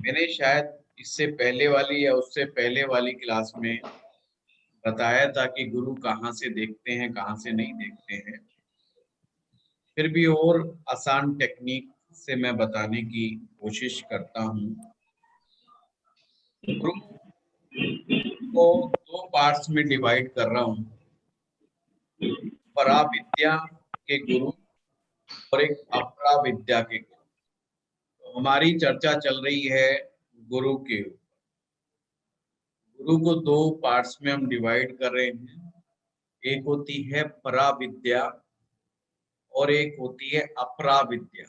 मैंने शायद इससे पहले वाली या उससे पहले वाली क्लास में बताया था कि गुरु कहाँ से देखते हैं, कहाँ से नहीं देखते हैं। फिर भी और आसान टेक्निक से मैं बताने की कोशिश करता हूँ। गुरु को दो पार्ट्स में डिवाइड कर रहा हूँ, पराविद्या के गुरु और एक अपराविद्या के गुरु। तो हमारी चर्चा चल रही है गुरु के ऊपर। गुरु को दो पार्ट्स में हम डिवाइड कर रहे हैं। एक होती है पराविद्या और एक होती है अपराविद्या।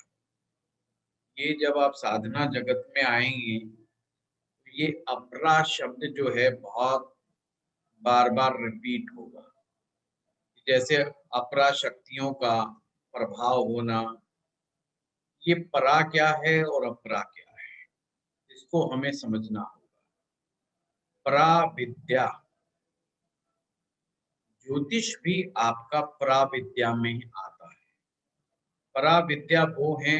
ये जब आप साधना जगत में आएंगे तो ये अपरा शब्द जो है बहुत बार बार रिपीट होगा। जैसे अपरा शक्तियों का प्रभाव होना, ये परा क्या है और अपरा क्या है, इसको हमें समझना होगा। पराविद्या, ज्योतिष भी आपका पराविद्या में ही आता है। पराविद्या वो है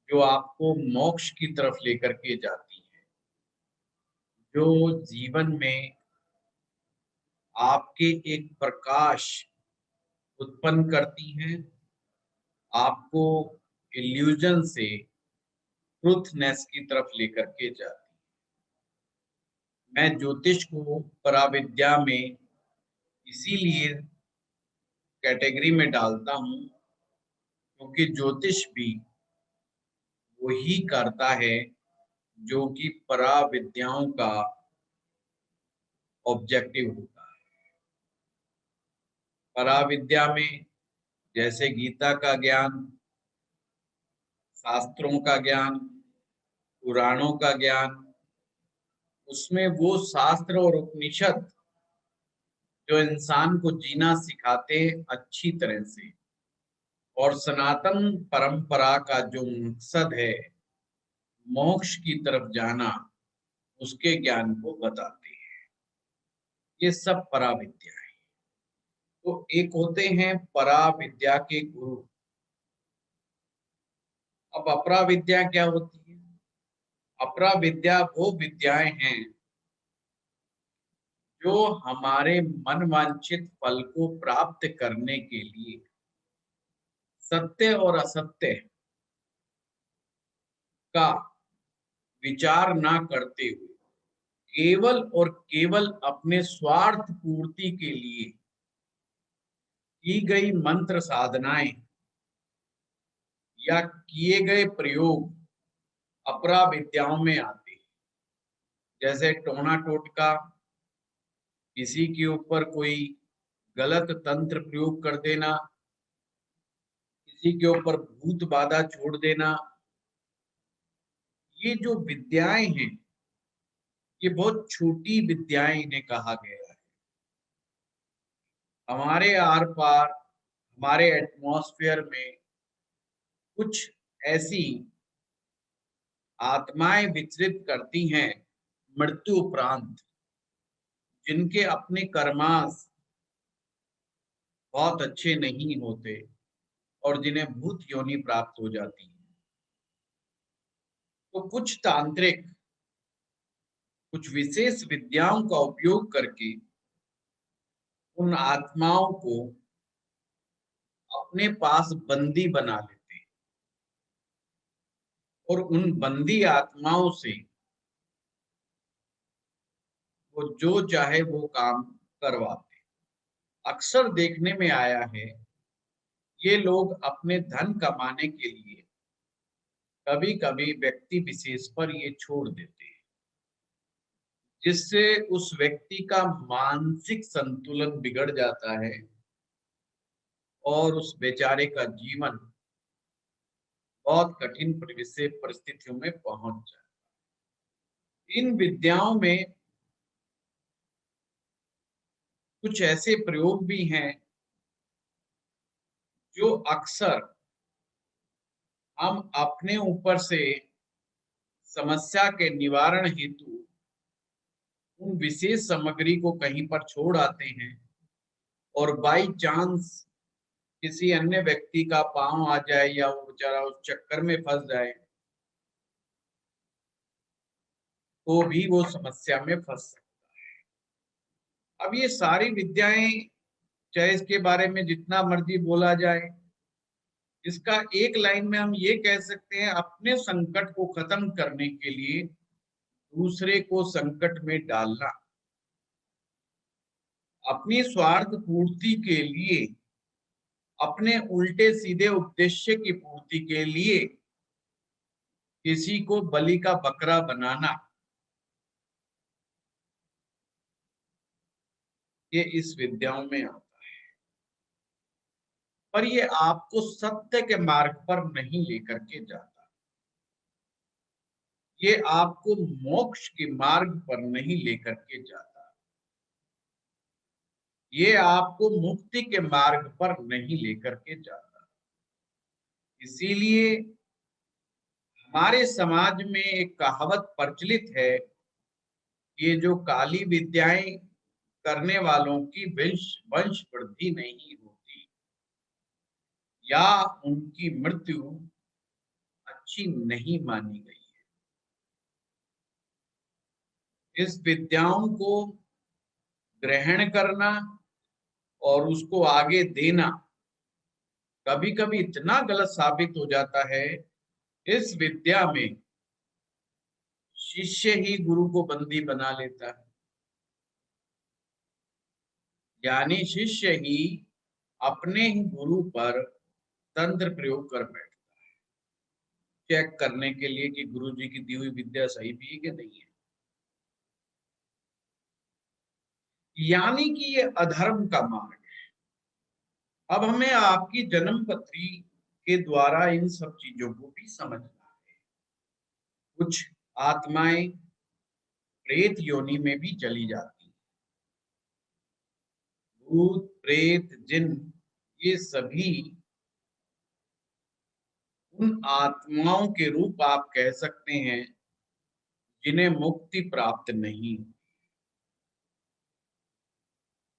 जो आपको मोक्ष की तरफ लेकर के जाती है, जो जीवन में आपके एक प्रकाश उत्पन्न करती हैं, आपको इल्यूजन से ट्रुथनेस की तरफ लेकर के जाती है। मैं ज्योतिष को पराविद्या में इसीलिए कैटेगरी में डालता हूँ क्योंकि ज्योतिष भी वही करता है जो कि पराविद्याओं का ऑब्जेक्टिव होता है। पराविद्या में जैसे गीता का ज्ञान, शास्त्रों का ज्ञान, पुराणों का ज्ञान, उसमें वो शास्त्र और उपनिषद जो इंसान को जीना सिखाते अच्छी तरह से, और सनातन परंपरा का जो मकसद है मोक्ष की तरफ जाना, उसके ज्ञान को बताते हैं। ये सब पराविद्या है। तो एक होते हैं पराविद्या के गुरु। अब अपराविद्या क्या होती है? अपराविद्या वो विद्याएं हैं जो हमारे मन वांछित फल को प्राप्त करने के लिए सत्य और असत्य का विचार ना करते हुए केवल और केवल अपने स्वार्थ पूर्ति के लिए की गई मंत्र साधनाएं या किए गए प्रयोग अपरा विद्याओं में आते हैं। जैसे टोना टोटका, किसी के ऊपर कोई गलत तंत्र प्रयोग कर देना, किसी के ऊपर भूत बाधा छोड़ देना, ये जो विद्याएं हैं ये बहुत छोटी विद्याएं इन्हें कहा गया है। हमारे आर पार, हमारे एटमॉस्फेयर में कुछ ऐसी आत्माएं विचरित करती हैं मृत्यु उपरांत, जिनके अपने कर्मास बहुत अच्छे नहीं होते और जिन्हें भूत योनि प्राप्त हो जाती है। तो कुछ तांत्रिक कुछ विशेष विद्याओं का उपयोग करके उन आत्माओं को अपने पास बंदी बना लेते हैं और उन बंदी आत्माओं से वो जो चाहे वो काम करवाते हैं। अक्सर देखने में आया है ये लोग अपने धन कमाने के लिए कभी कभी व्यक्ति विशेष पर ये छोड़ देते हैं, जिससे उस व्यक्ति का मानसिक संतुलन बिगड़ जाता है और उस बेचारे का जीवन बहुत कठिन परिस्थितियों में पहुंच जाता है। इन विद्याओं में कुछ ऐसे प्रयोग भी हैं जो अक्सर हम अपने ऊपर से समस्या के निवारण हेतु उन विशेष सामग्री को कहीं पर छोड़ आते हैं और बाई चांस किसी अन्य व्यक्ति का पांव आ जाए या वो बेचारा उस चक्कर में फंस जाए तो भी वो समस्या में फंस सकता है। अब ये सारी विद्याएं, चाहे इसके बारे में जितना मर्जी बोला जाए, इसका एक लाइन में हम ये कह सकते हैं, अपने संकट को खत्म करने के लिए दूसरे को संकट में डालना, अपनी स्वार्थ पूर्ति के लिए, अपने उल्टे सीधे उद्देश्य की पूर्ति के लिए किसी को बलि का बकरा बनाना, ये इस विद्याओं में आता है। पर ये आपको सत्य के मार्ग पर नहीं लेकर के जाता, ये आपको मोक्ष के मार्ग पर नहीं लेकर के जाता, ये आपको मुक्ति के मार्ग पर नहीं लेकर के जाता। इसीलिए हमारे समाज में एक कहावत प्रचलित है, ये जो काली विद्याएं करने वालों की वंश वृद्धि नहीं होती, या उनकी मृत्यु अच्छी नहीं मानी गई है। इस विद्याओं को ग्रहण करना और उसको आगे देना कभी कभी इतना गलत साबित हो जाता है। इस विद्या में शिष्य ही गुरु को बंदी बना लेता है, यानी शिष्य ही अपने ही गुरु पर तंत्र प्रयोग कर बैठता है, चेक करने के लिए कि गुरु जी की दी हुई विद्या सही भी है कि नहीं है। यानी कि ये अधर्म का मार्ग है। अब हमें आपकी जन्म पत्री के द्वारा इन सब चीजों को भी समझना है। कुछ आत्माएं प्रेत योनि में भी चली जाती हैं। भूत प्रेत जिन, ये सभी उन आत्माओं के रूप आप कह सकते हैं जिन्हें मुक्ति प्राप्त नहीं।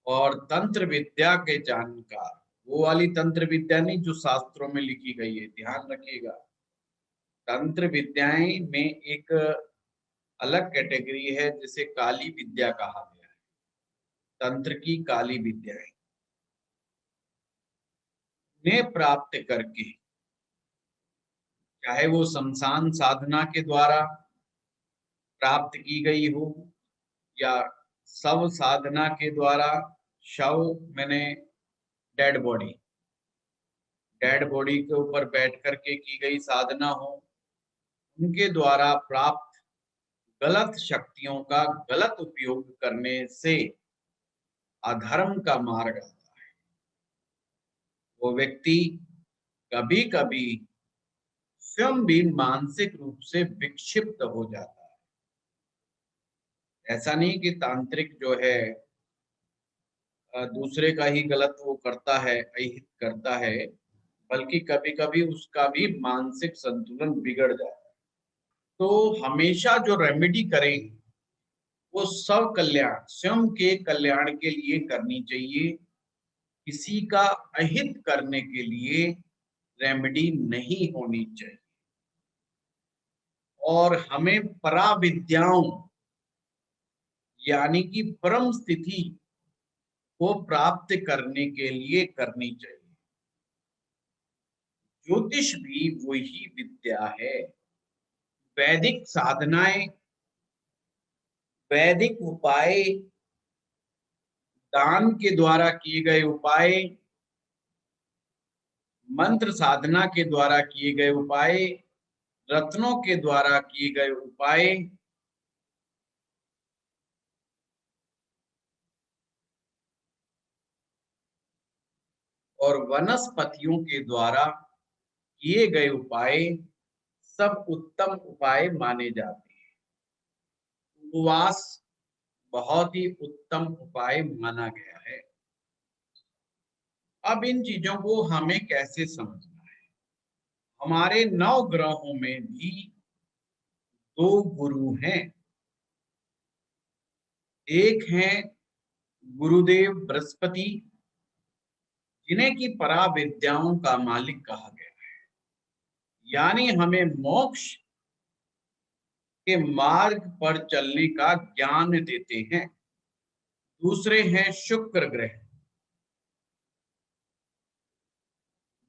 और तंत्र विद्या के जानकार, वो वाली तंत्र विद्या नहीं जो शास्त्रों में लिखी गई है, ध्यान रखिएगा। तंत्र विद्याएं में एक अलग कैटेगरी है जिसे काली विद्या कहा गया है। तंत्र की काली विद्याएं ने प्राप्त करके, चाहे वो शमशान साधना के द्वारा प्राप्त की गई हो या शव साधना के द्वारा, शव मैंने डेड बॉडी, डेड बॉडी के ऊपर बैठ करके की गई साधना हो, उनके द्वारा प्राप्त गलत शक्तियों का गलत उपयोग करने से अधर्म का मार्ग आता है। वो व्यक्ति कभी कभी स्वयं भी मानसिक रूप से विक्षिप्त हो जाता है। ऐसा नहीं कि तांत्रिक जो है दूसरे का ही गलत वो करता है, अहित करता है, बल्कि कभी कभी उसका भी मानसिक संतुलन बिगड़ जाता है। तो हमेशा जो रेमेडी करें वो सब कल्याण, स्वयं के कल्याण के लिए करनी चाहिए। किसी का अहित करने के लिए रेमेडी नहीं होनी चाहिए। और हमें पराविद्याओं यानी कि परम स्थिति को प्राप्त करने के लिए करनी चाहिए। ज्योतिष भी वही विद्या है। वैदिक साधनाएं, वैदिक उपाय, दान के द्वारा किए गए उपाय, मंत्र साधना के द्वारा किए गए उपाय, रत्नों के द्वारा किए गए उपाय, और वनस्पतियों के द्वारा किए गए उपाय सब उत्तम उपाय माने जाते हैं। उपवास बहुत ही उत्तम उपाय माना गया है। अब इन चीजों को हमें कैसे समझना है? हमारे 9 ग्रहों में भी 2 गुरु हैं। एक हैं गुरुदेव बृहस्पति, जिन्हें की परा विद्याओं का मालिक कहा गया है, यानी हमें मोक्ष के मार्ग पर चलने का ज्ञान देते हैं। दूसरे हैं शुक्र ग्रह,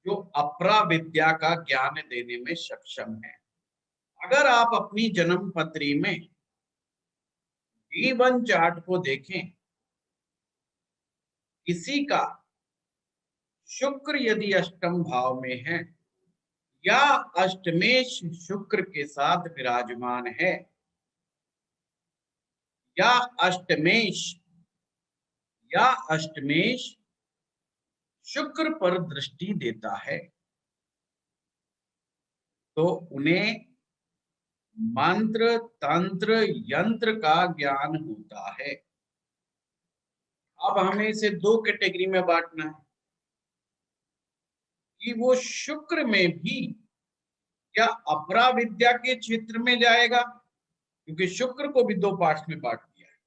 जो अपरा विद्या का ज्ञान देने में सक्षम है। अगर आप अपनी जन्म पत्री में जीवन चार्ट को देखें, किसी का शुक्र यदि अष्टम भाव में है या अष्टमेश शुक्र के साथ विराजमान है या अष्टमेश शुक्र पर दृष्टि देता है, तो उन्हें मंत्र तंत्र यंत्र का ज्ञान होता है। अब हमें इसे दो कैटेगरी में बांटना है कि वो शुक्र में भी क्या अपरा विद्या के क्षेत्र में जाएगा, क्योंकि शुक्र को भी दो पार्ट्स में बांट दिया है।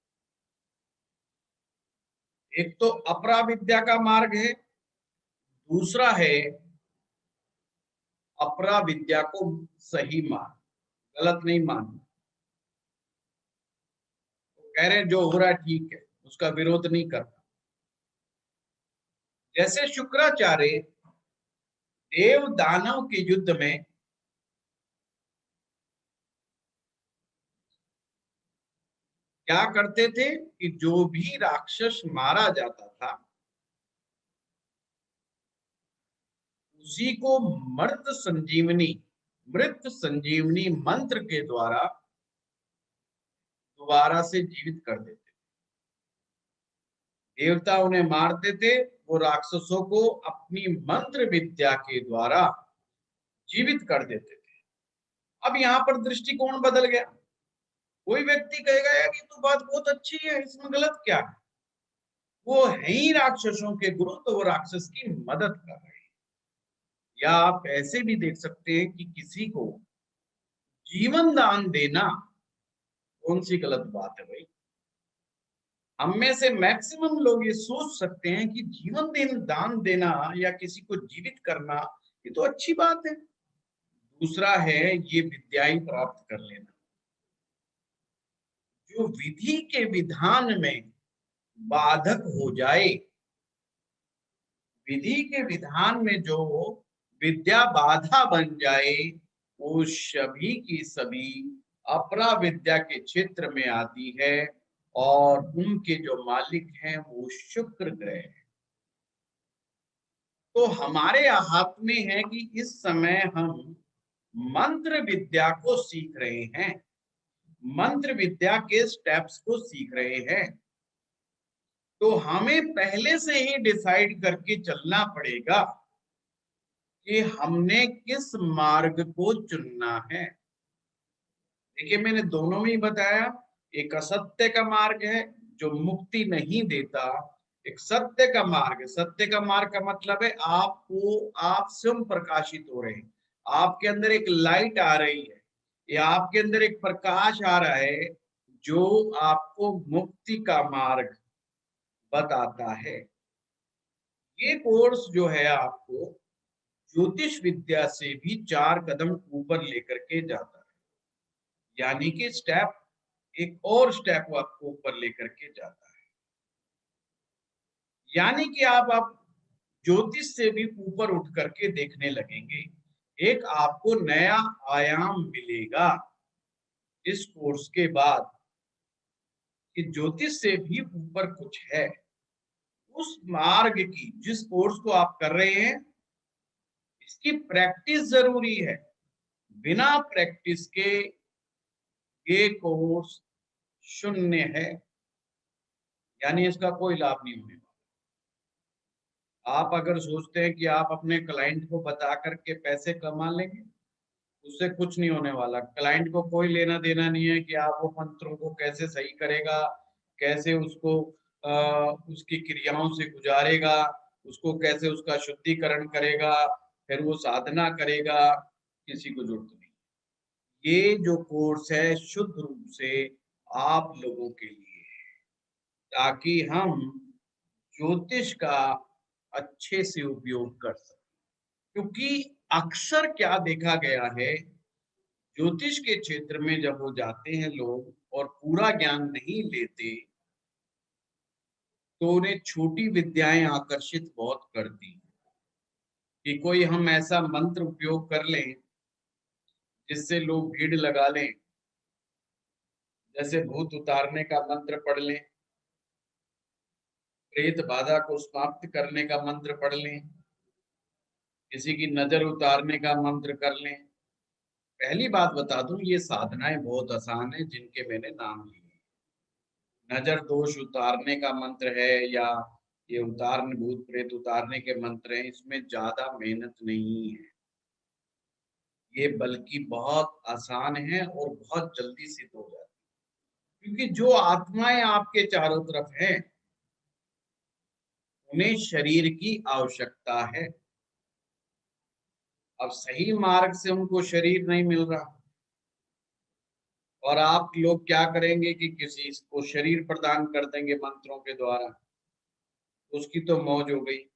एक तो अपरा विद्या का मार्ग है, दूसरा है अपरा विद्या को सही मार्ग, गलत नहीं मानना। तो कह रहे जो हो रहा है ठीक है, उसका विरोध नहीं करना। जैसे शुक्राचार्य देव दानव के युद्ध में क्या करते थे कि जो भी राक्षस मारा जाता था उसी को मृत संजीवनी मंत्र के द्वारा दोबारा से जीवित कर देते थे। देवता उन्हें मारते थे, वो राक्षसों को अपनी मंत्र विद्या के द्वारा जीवित कर देते थे। अब यहाँ पर दृष्टिकोण बदल गया। कोई व्यक्ति कहेगा यार ये तो बात बहुत अच्छी है, इसमें गलत क्या है, वो है ही राक्षसों के गुरु, तो वो राक्षस की मदद कर रहे हैं। या आप ऐसे भी देख सकते हैं कि किसी को जीवन दान देना कौन सी गलत बात है भाई। हम में से मैक्सिमम लोग ये सोच सकते हैं कि जीवन दान देना या किसी को जीवित करना ये तो अच्छी बात है। दूसरा है ये विद्याएं प्राप्त कर लेना, जो विधि के विधान में बाधक हो जाए। विधि के विधान में जो विद्या बाधा बन जाए, वो सभी की सभी अपरा विद्या के क्षेत्र में आती है, और उनके जो मालिक हैं वो शुक्र ग्रह है। तो हमारे हाथ में है कि इस समय हम मंत्र विद्या को सीख रहे हैं, मंत्र विद्या के स्टेप्स को सीख रहे हैं। तो हमें पहले से ही डिसाइड करके चलना पड़ेगा कि हमने किस मार्ग को चुनना है। देखिए मैंने दोनों में ही बताया, एक असत्य का मार्ग है जो मुक्ति नहीं देता, एक सत्य का मार्ग है। सत्य का मार्ग का मतलब है आप स्वयं प्रकाशित हो रहे हैं, आपके अंदर एक लाइट आ रही है, या आपके अंदर एक प्रकाश आ रहा है जो आपको मुक्ति का मार्ग बताता है। ये कोर्स जो है आपको ज्योतिष विद्या से भी 4 कदम ऊपर लेकर के जाता है, यानी कि स्टेप, एक और स्टेप वो आपको ऊपर लेकर के जाता है। यानी कि आप ज्योतिष से भी ऊपर उठ करके देखने लगेंगे। एक आपको नया आयाम मिलेगा इस कोर्स के बाद कि ज्योतिष से भी ऊपर कुछ है। उस मार्ग की, जिस कोर्स को आप कर रहे हैं, इसकी प्रैक्टिस जरूरी है। बिना प्रैक्टिस के ये कोर्स शून्य है, यानी इसका कोई लाभ नहीं होने वाला। आप अगर सोचते हैं कि आप अपने क्लाइंट को बता करके पैसे कमा लेंगे, उससे कुछ नहीं होने वाला। क्लाइंट को कोई लेना देना नहीं है कि आप वो मंत्रों को कैसे सही करेगा, कैसे उसको उसकी क्रियाओं से गुजारेगा, उसको कैसे उसका शुद्धिकरण करेगा, फिर वो साधना करेगा, किसी को जरूरत नहीं। ये जो कोर्स है शुद्ध रूप से आप लोगों के लिए है, ताकि हम ज्योतिष का अच्छे से उपयोग कर सकें। क्योंकि अक्सर क्या देखा गया है ज्योतिष के क्षेत्र में जब वो जाते हैं लोग और पूरा ज्ञान नहीं लेते, तो उन्हें छोटी विद्याएं आकर्षित बहुत करती हैं कि कोई हम ऐसा मंत्र उपयोग कर लें जिससे लोग भीड़ लगा लें, जैसे भूत उतारने का मंत्र पढ़ लें, प्रेत बाधा को समाप्त करने का मंत्र पढ़ लें, किसी की नजर उतारने का मंत्र कर लें। पहली बात बता दूं, ये साधनाएं बहुत आसान है जिनके मैंने नाम लिए। नजर दोष उतारने का मंत्र है या ये उतारने, भूत प्रेत उतारने के मंत्र हैं, इसमें ज्यादा मेहनत नहीं है, ये बल्कि बहुत आसान है और बहुत जल्दी सिद्ध हो जाती है। क्योंकि जो आत्माएं आपके चारों तरफ हैं, उन्हें शरीर की आवश्यकता है। अब सही मार्ग से उनको शरीर नहीं मिल रहा, और आप लोग क्या करेंगे कि किसी को शरीर प्रदान कर देंगे मंत्रों के द्वारा, उसकी तो मौज हो गई,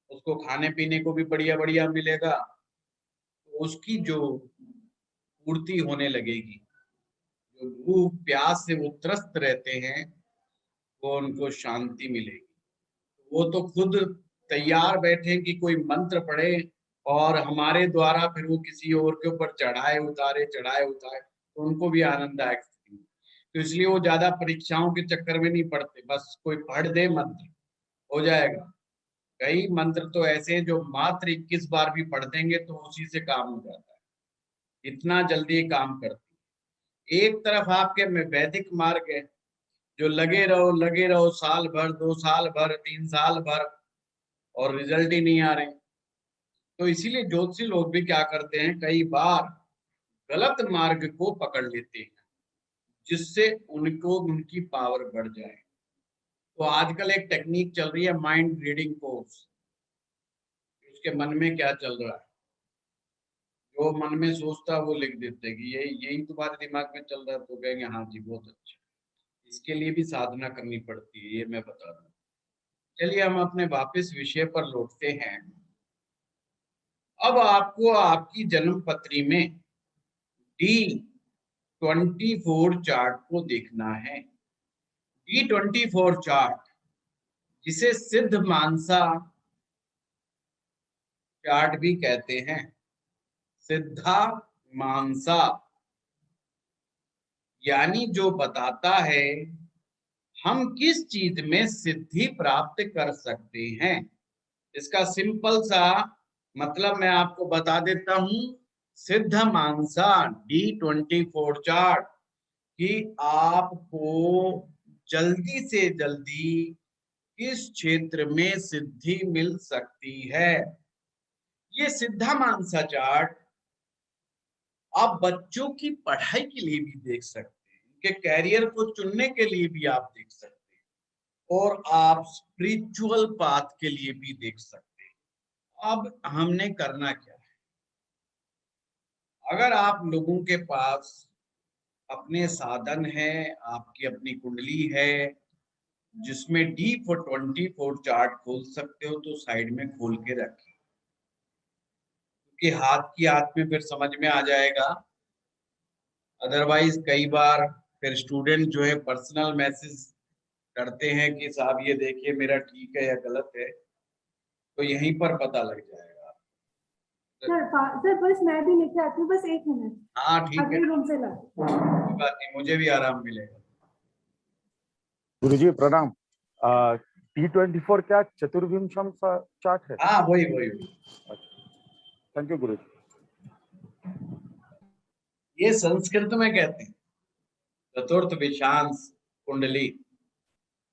उसको खाने पीने को भी बढ़िया बढ़िया मिलेगा, तो उसकी जो पूर्ति होने लगेगी। जो भूख प्यास से वो त्रस्त रहते हैं, वो उनको शांति मिलेगी। वो तो खुद तैयार बैठे कि कोई मंत्र पढ़े और हमारे द्वारा फिर वो किसी और के ऊपर चढ़ाए उतारे, तो उनको भी आनंददायक स्थिति। तो इसलिए वो ज्यादा परीक्षाओं के चक्कर में नहीं पड़ते, बस कोई पढ़ दे मंत्र, हो जाएगा। कई मंत्र तो ऐसे हैं जो मात्र 21 बार भी पढ़ देंगे तो उसी से काम हो जाता है, इतना जल्दी काम करती है। एक तरफ आपके में वैदिक मार्ग है, जो लगे रहो साल भर, 2 साल भर, 3 साल भर, और रिजल्ट ही नहीं आ रहे। तो इसीलिए ज्योतिषी लोग भी क्या करते हैं, कई बार गलत मार्ग को पकड़ लेते हैं, जिससे उनको उनकी पावर बढ़ जाए। तो आजकल एक टेक्निक चल रही है, माइंड रीडिंग कोर्स। उसके मन में क्या चल रहा है, जो मन में सोचता है वो लिख देते हैं कि यही तुम्हारे दिमाग में चल रहा है, तो कहेंगे हाँ जी बहुत अच्छा। इसके लिए भी साधना करनी पड़ती है, ये मैं बता दूं। चलिए हम अपने वापस विषय पर लौटते हैं। अब आपको आपकी जन्म पत्री में D24 चार्ट को देखना है। D24 चार्ट, जिसे सिद्ध मानसा चार्ट भी कहते हैं, सिद्धा मानसा, यानी जो बताता है हम किस चीज में सिद्धि प्राप्त कर सकते हैं। इसका सिंपल सा मतलब मैं आपको बता देता हूं। सिद्ध मानसा D24 चार्ट कि आपको जल्दी से जल्दी किस क्षेत्र में सिद्धि मिल सकती है। ये सिद्धा मानसा चार्ट आप बच्चों की पढ़ाई के लिए भी देख सकते हैं, उनके कैरियर को चुनने के लिए भी आप देख सकते हैं, और आप स्पिरिचुअल पाथ के लिए भी देख सकते हैं। अब हमने करना क्या है, अगर आप लोगों के पास अपने साधन है, आपकी अपनी कुंडली है जिसमें D24 चार्ट खोल सकते हो, तो साइड में खोल के रखिए, क्योंकि हाथ में फिर समझ में आ जाएगा। अदरवाइज कई बार फिर स्टूडेंट जो है पर्सनल मैसेज करते हैं कि साहब ये देखिए मेरा ठीक है या गलत है, तो यहीं पर पता लग जाएगा। सर बस मैं भी लेके आती हूँ, बस 1 मिनट। हाँ ठीक है, अगले रूम से ला। कोई बात नहीं, मुझे भी आराम मिलेगा। गुरुजी प्रणाम। T24 क्या चतुर्विंशम चार्ट है? हाँ वही वही। थैंक यू गुरुजी। ये संस्कृत में कहते हैं चतुर्थ विशांश कुंडली।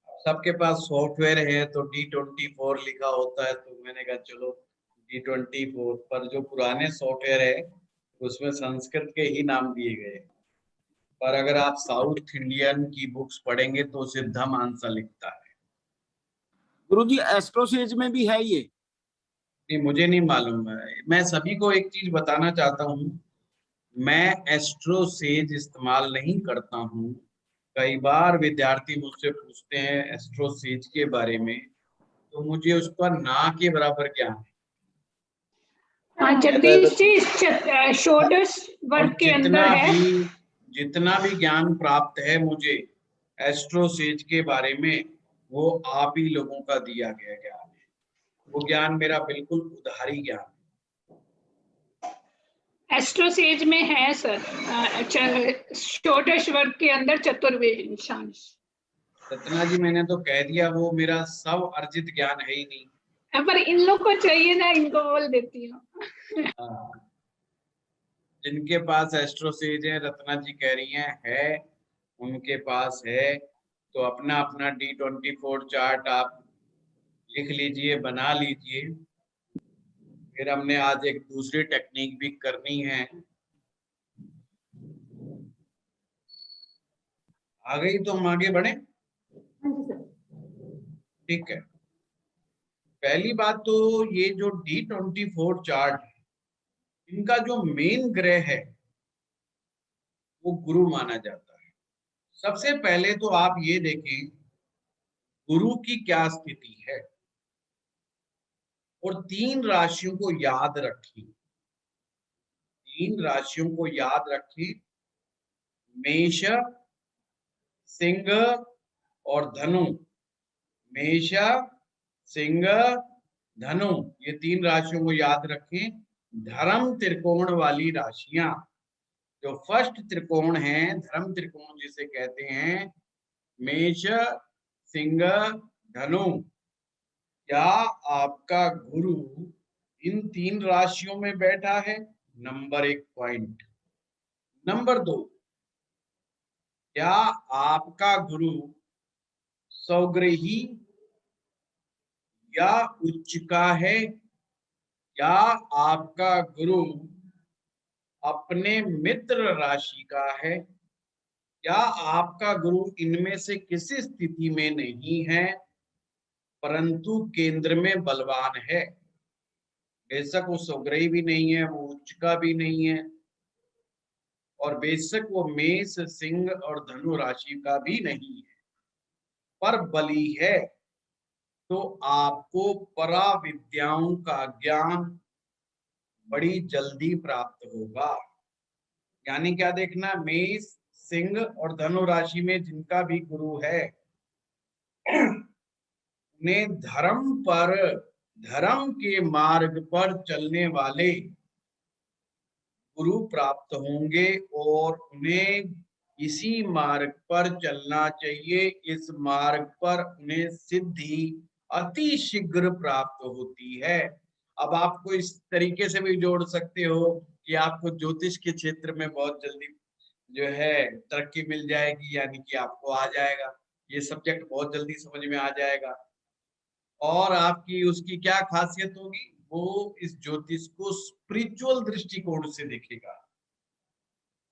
सबके पास सॉफ्टवेयर है तो D24 लिखा होता है, तो मैंने कहा चलो D24, पर जो पुराने सॉफ्टवेयर है उसमें संस्कृत के ही नाम दिए गए। पर अगर आप साउथ इंडियन की बुक्स पढ़ेंगे तो सिद्धा मानसा लिखता है। गुरुजी एस्ट्रोसेज में भी है ये? नहीं मुझे नहीं मालूम है। मैं सभी को एक चीज बताना चाहता हूँ, मैं एस्ट्रोसेज इस्तेमाल नहीं करता हूँ। कई बार विद्यार्थी मुझसे पूछते हैं एस्ट्रोसेज के बारे में, तो मुझे उसका ना के बराबर ज्ञान है। हाँ, जगदीश जी षोडश वर्ग के अंदर है। जितना भी ज्ञान प्राप्त है मुझे एस्ट्रोसेज के बारे में, वो आप ही लोगों का दिया गया ज्ञान है। वो ज्ञान मेरा बिल्कुल उधारी ज्ञान है। एस्ट्रोसेज में है सर, षोडश वर्ग के अंदर चतुर्विंशांश। रत्ना जी मैंने तो कह दिया, वो मेरा सब अर्जित ज्ञान है ही नहीं। पर इन लोग को चाहिए ना, इनको बोल देती हूँ। जिनके पास एस्ट्रोसेज है, रत्ना जी कह रही है उनके पास है, तो अपना अपना D24 चार्ट आप लिख लीजिए, बना लीजिए। फिर हमने आज एक दूसरी टेक्निक भी करनी है। आ गई तो हम आगे बढ़े। हाँ जी सर। ठीक है, पहली बात तो ये जो D24 चार्ट है, इनका जो मेन ग्रह है वो गुरु माना जाता है। सबसे पहले तो आप ये देखें गुरु की क्या स्थिति है, और 3 राशियों को याद रखें। 3 राशियों को याद रखें, मेष, सिंह और धनु। मेष, सिंह, धनु, ये 3 राशियों को याद रखें। धर्म त्रिकोण वाली राशियां, जो फर्स्ट त्रिकोण है, धर्म त्रिकोण जिसे कहते हैं, मेष, सिंह, धनु। क्या आपका गुरु इन 3 राशियों में बैठा है? Number 1 point. नंबर 2, क्या आपका गुरु स्वग्रही या उच्च का है? क्या आपका गुरु अपने मित्र राशि का है? क्या आपका गुरु इनमें से किसी स्थिति में नहीं है, परंतु केंद्र में बलवान है? बेशक वो स्वग्रही भी नहीं है, वो उच्च का भी नहीं है, और बेशक वो मेष, सिंह और धनु राशि का भी नहीं है, पर बली है, तो आपको पराविद्याओं का ज्ञान बड़ी जल्दी प्राप्त होगा। यानी क्या देखना, मेष, सिंह और धनु राशि में जिनका भी गुरु है, उन्हें धर्म के मार्ग पर चलने वाले गुरु प्राप्त होंगे, और उन्हें इसी मार्ग पर चलना चाहिए। इस मार्ग पर उन्हें सिद्धि अति शीघ्र प्राप्त होती है। अब आपको इस तरीके से भी जोड़ सकते हो कि आपको ज्योतिष के क्षेत्र में बहुत जल्दी जो है तरक्की मिल जाएगी, यानी कि आपको आ जाएगा, ये सब्जेक्ट बहुत जल्दी समझ में आ जाएगा। और आपकी उसकी क्या खासियत होगी, वो इस ज्योतिष को स्पिरिचुअल दृष्टिकोण से देखेगा,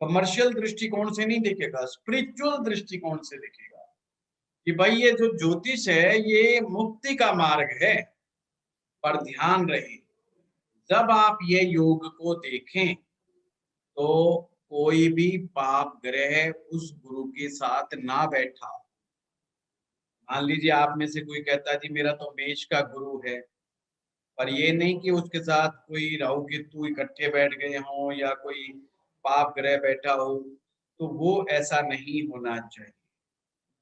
कमर्शियल दृष्टिकोण से नहीं देखेगा, स्पिरिचुअल दृष्टिकोण से देखेगा कि भाई ये जो ज्योतिष है ये मुक्ति का मार्ग है। पर ध्यान रहे, जब आप ये योग को देखें तो कोई भी पाप ग्रह उस गुरु के साथ ना बैठा। मान लीजिए आप में से कोई कहता है जी मेरा तो मेष का गुरु है, पर ये नहीं कि उसके साथ कोई राहु केतु इकट्ठे बैठ गए हों या कोई पाप ग्रह बैठा हो, तो वो ऐसा नहीं होना चाहिए।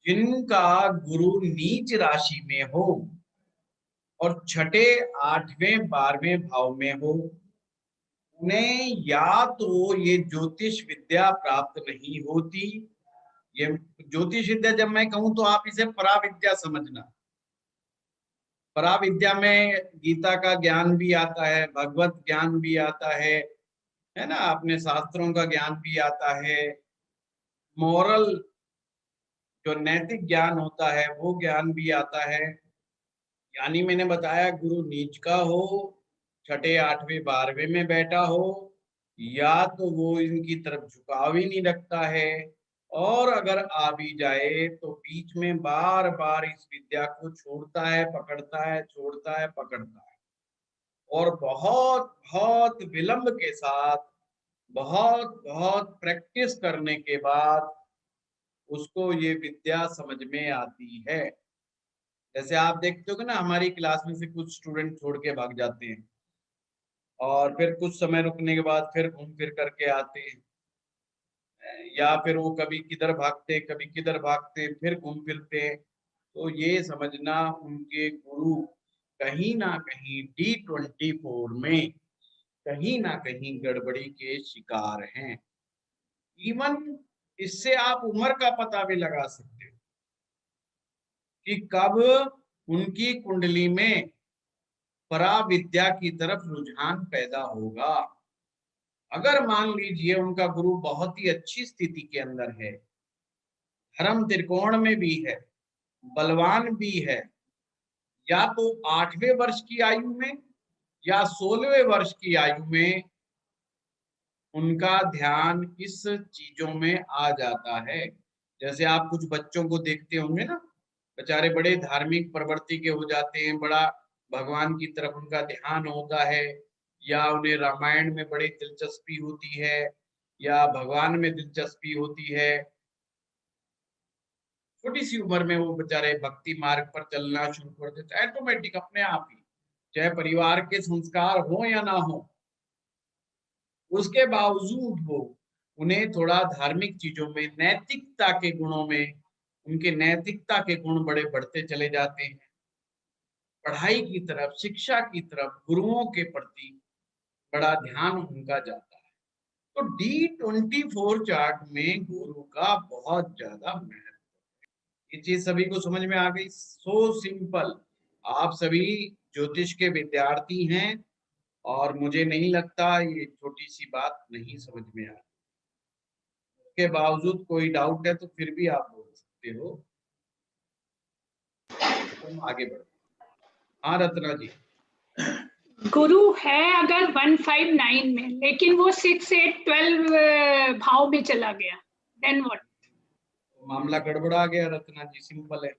जिनका गुरु नीच राशि में हो और छठे, 8वें, 12वें भाव में हो, उन्हें या तो ये ज्योतिष विद्या प्राप्त नहीं होती। ये ज्योतिष विद्या जब मैं कहूं तो आप इसे पराविद्या समझना। पराविद्या में गीता का ज्ञान भी आता है, भगवत ज्ञान भी आता है ना, अपने शास्त्रों का ज्ञान भी आता है, मोरल जो नैतिक ज्ञान होता है वो ज्ञान भी आता है। यानी मैंने बताया गुरु नीच का हो, छठे, 8वें, 12वें में बैठा हो, या तो वो इनकी तरफ झुकाव ही नहीं रखता है, और अगर आ भी जाए तो बीच में बार बार इस विद्या को छोड़ता है, पकड़ता है, छोड़ता है, पकड़ता है, और बहुत बहुत विलंब के साथ, बहुत बहुत प्रैक्टिस करने के बाद उसको ये विद्या समझ में आती है। जैसे आप देखते हो कि ना, हमारी क्लास में से कुछ स्टूडेंट छोड़ के भाग जाते हैं, और फिर कुछ समय रुकने के बाद फिर घूम फिर करके आते हैं, या फिर वो कभी किधर भागते कभी किधर भागते फिर घूम फिरते हैं। तो ये समझना उनके गुरु कहीं ना कहीं D24 में कहीं ना कहीं गड़बड़ी के शिकार हैं। इवन इससे आप उम्र का पता भी लगा सकते हो कि कब उनकी कुंडली में पराविद्या की तरफ रुझान पैदा होगा। अगर मान लीजिए उनका गुरु बहुत ही अच्छी स्थिति के अंदर है, धर्म त्रिकोण में भी है, बलवान भी है, या तो 8वें वर्ष की आयु में या 16वें वर्ष की आयु में उनका ध्यान इस चीजों में आ जाता है। जैसे आप कुछ बच्चों को देखते होंगे ना, बेचारे बड़े धार्मिक प्रवृत्ति के हो जाते हैं, बड़ा भगवान की तरफ उनका ध्यान होता है, या उन्हें रामायण में बड़ी दिलचस्पी होती है, या भगवान में दिलचस्पी होती है। छोटी सी उम्र में वो बेचारे भक्ति मार्ग पर चलना शुरू कर देते हैं ऑटोमेटिक अपने आप ही, चाहे परिवार के संस्कार हो या ना हो। उसके बावजूद वो उन्हें थोड़ा धार्मिक चीजों में, नैतिकता के गुणों में, उनके नैतिकता के गुण बड़े बढ़ते चले जाते हैं। पढ़ाई की तरफ, शिक्षा की तरफ, गुरुओं के प्रति बड़ा ध्यान उनका जाता है। तो D24 चार्ट में गुरु का बहुत ज्यादा महत्व है। ये चीज सभी को समझ में आ गई? So simple. आप सभी ज्योतिष के विद्यार्थी हैं और मुझे नहीं लगता ये छोटी सी बात नहीं समझ में आ रही। उसके बावजूद कोई डाउट है तो फिर भी आप बोल सकते हो। तुम आगे बढ़ो। हाँ रत्ना जी। गुरु है अगर 159 में, लेकिन वो 6, 8, 12 भाव में चला गया, देन व्हाट? मामला गड़बड़ा गया रत्ना जी, सिंपल है।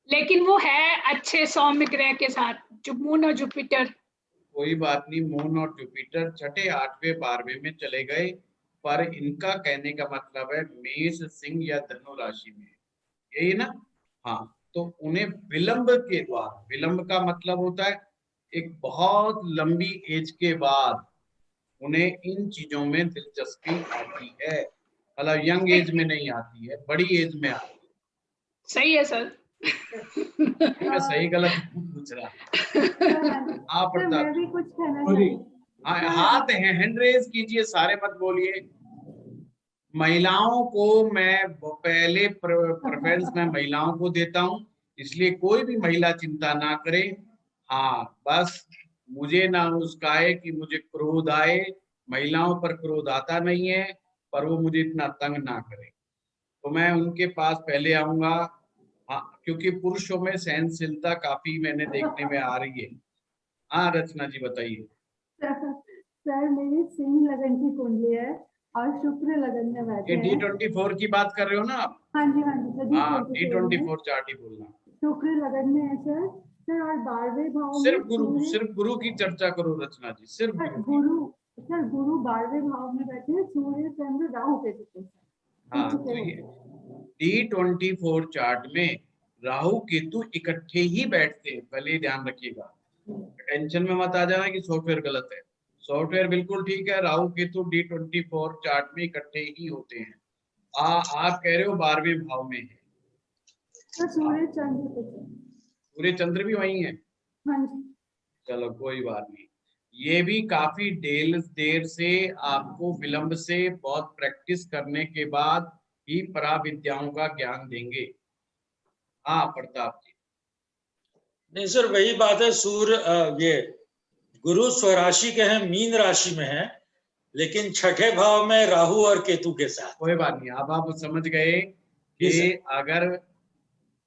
लेकिन वो है अच्छे सौम्य ग्रह के साथ, जो मून और जुपिटर। कोई बात नहीं, मून और जुपिटर 6, 8वें, 12वें में चले गए, पर इनका कहने का मतलब है मेष, सिंह या धनु राशि में, यही ना? हाँ, तो उन्हें विलंब के द्वारा, विलंब का मतलब होता है एक बहुत लंबी एज के बाद उन्हें इन चीजों में दिलचस्पी आती है। मतलब यंग एज में नहीं आती है, बड़ी एज में आती है। सही है सर। मैं सही गलत पूछ रहा। हाँ सर प्रताप मैं भी कुछ कहना चाहती हूँ। हाँ, हाथ हैंड रेज कीजिए, सारे मत बोलिए। महिलाओं को मैं पहले प्रेफरेंस में महिलाओं को देता हूँ, इसलिए कोई भी महिला चिंता ना करे। हाँ, बस मुझे ना उस्काए कि मुझे क्रोध आए, महिलाओं पर क्रोध आता नहीं है, पर वो मुझे इतना तंग ना करे, तो मैं उनके पास पहले आऊंगा। हाँ, क्योंकि पुरुषों में सहनशीलता काफी मैंने देखने में आ रही है। हाँ रचना जी बताइए। सर मेरी सिंह लगन की कुंडली है और शुक्र लगन में बैठे ये हैं। D24 की बात कर रहे हो ना आप? हाँ जी सर, हाँ, D24 में D24 चार्ट ही बोलना। शुक्र लगन में है सर। सर और 12वें भाव में सिर्फ गुरु की चर्चा करो रचना जी, सिर्फ सर गुरु की। सर गुरु 12वें भाव में बैठे हैं, सूर्य चंद्र राहु केतु के साथ। हाँ, तो ये D24 चार्ट में राहु केतु इकट्ठे ही बैठते हैं, पहले ध्यान रखिएगा। टेंशन में मत आ जाना कि सॉफ्टवेयर गलत है, सॉफ्टवेयर बिल्कुल ठीक है। राहु केतु D24 चार्ट में इकट्ठे ही होते हैं। आप कह रहे हो 12वें भाव में है, सर सूर्य चंद्र के साथ। सूर्य चंद्र भी वही है। हाँ जी। चलो कोई बात नहीं, ये भी काफी देर से आपको, विलंब से, बहुत प्रैक्टिस करने के बाद ही पराविद्याओं का ज्ञान देंगे। हाँ प्रताप जी। नहीं सर, वही बात है। सूर्य ये गुरु स्वराशि के हैं, मीन राशि में है, लेकिन 6ठे भाव में राहु और केतु के साथ। कोई बात नहीं, अब आप समझ गए कि अगर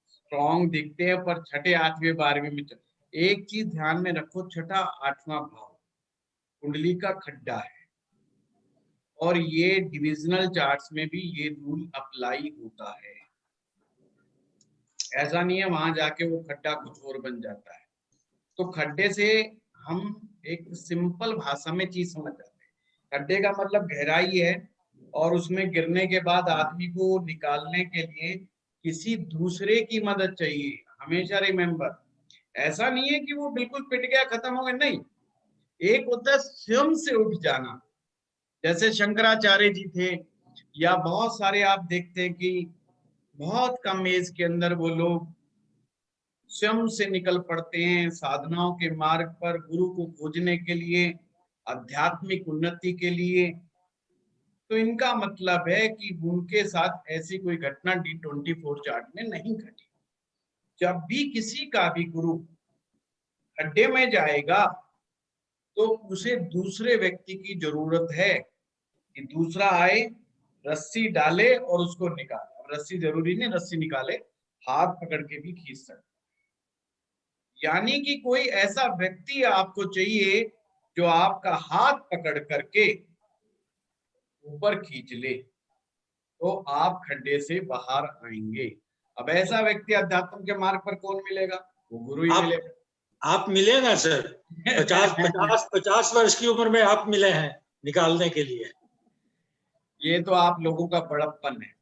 स्ट्रॉन्ग दिखते हैं पर 6ठे, 8वें, 12वें में एक चीज ध्यान में रखो, 6ठा, 8वां भाव कुंडली का खड्डा है, और ये डिविजनल चार्ट्स में भी ये रूल अप्लाई होता है। ऐसा नहीं है वहां जाके वो खड्डा कुछ और बन जाता है। तो खड्डे से हम एक सिंपल भाषा में चीज समझ जाते हैं। खड्डे का मतलब गहराई है, और उसमें गिरने के बाद आदमी को निकालने के लिए किसी दूसरे की मदद चाहिए। हमेशा रिमेम्बर, ऐसा नहीं है कि वो बिल्कुल पिट गया, खत्म हो गया, नहीं। एक होता है स्वयं से उठ जाना, जैसे शंकराचार्य जी थे, या बहुत सारे आप देखते हैं कि बहुत कम एज के अंदर वो लोग स्वयं से निकल पड़ते हैं साधनाओं के मार्ग पर, गुरु को खोजने के लिए, आध्यात्मिक उन्नति के लिए। तो इनका मतलब है कि उनके साथ ऐसी कोई घटना D24 चार्ट में नहीं घटी। जब भी किसी का भी गुरु खड्डे में जाएगा तो उसे दूसरे व्यक्ति की जरूरत है कि दूसरा आए, रस्सी डाले और उसको निकाले। अब रस्सी जरूरी नहीं रस्सी निकाले, हाथ पकड़ के भी खींच सकते। यानी कि कोई ऐसा व्यक्ति आपको चाहिए जो आपका हाथ पकड़ करके ऊपर खींच ले, तो आप खड्डे से बाहर आएंगे। अब ऐसा व्यक्ति अध्यात्म के मार्ग पर कौन मिलेगा? वो गुरु ही मिलेगा। आप मिले ना सर, 50 वर्ष की उम्र में आप मिले हैं निकालने के लिए। ये तो आप लोगों का बड़प्पन है।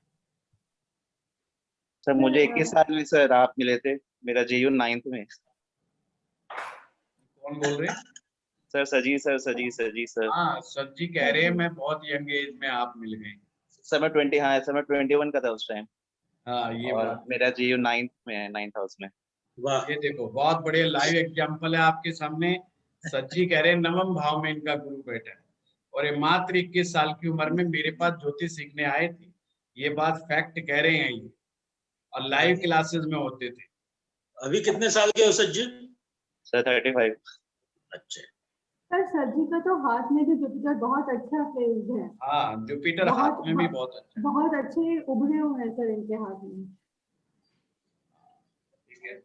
सर मुझे 21 साल में सर आप मिले थे, मेरा JU 9th में। कौन बोल रहे हैं? सर सजी सर। हाँ, सर जी कह रहे हैं मैं बहुत यंग एज में आप मिल गए। सर मैं 21 का था उस टाइम। हाँ, ये और बात मेरा JU 9th में है, 9th हाउस में। वाह, ये देखो बहुत बड़े लाइव एग्जांपल है आपके सामने। सच्ची कह रहे हैं नवम भाव में इनका गुरु बैठा है, और ये मात्र 21 साल की उम्र में मेरे पास ज्योतिष सीखने आए थे। ये बात फैक्ट कह रहे हैं ये, और लाइव क्लासेस में होते थे। अभी कितने साल के हो सर जी? सर 35। अच्छा, सर जी का तो हाथ में भी जुपिटर बहुत अच्छा फेज है। हाँ, जुपिटर हाथ में भी बहुत अच्छा। बहुत अच्छे उभरे हुए हैं सर इनके हाथ में। ठीक है,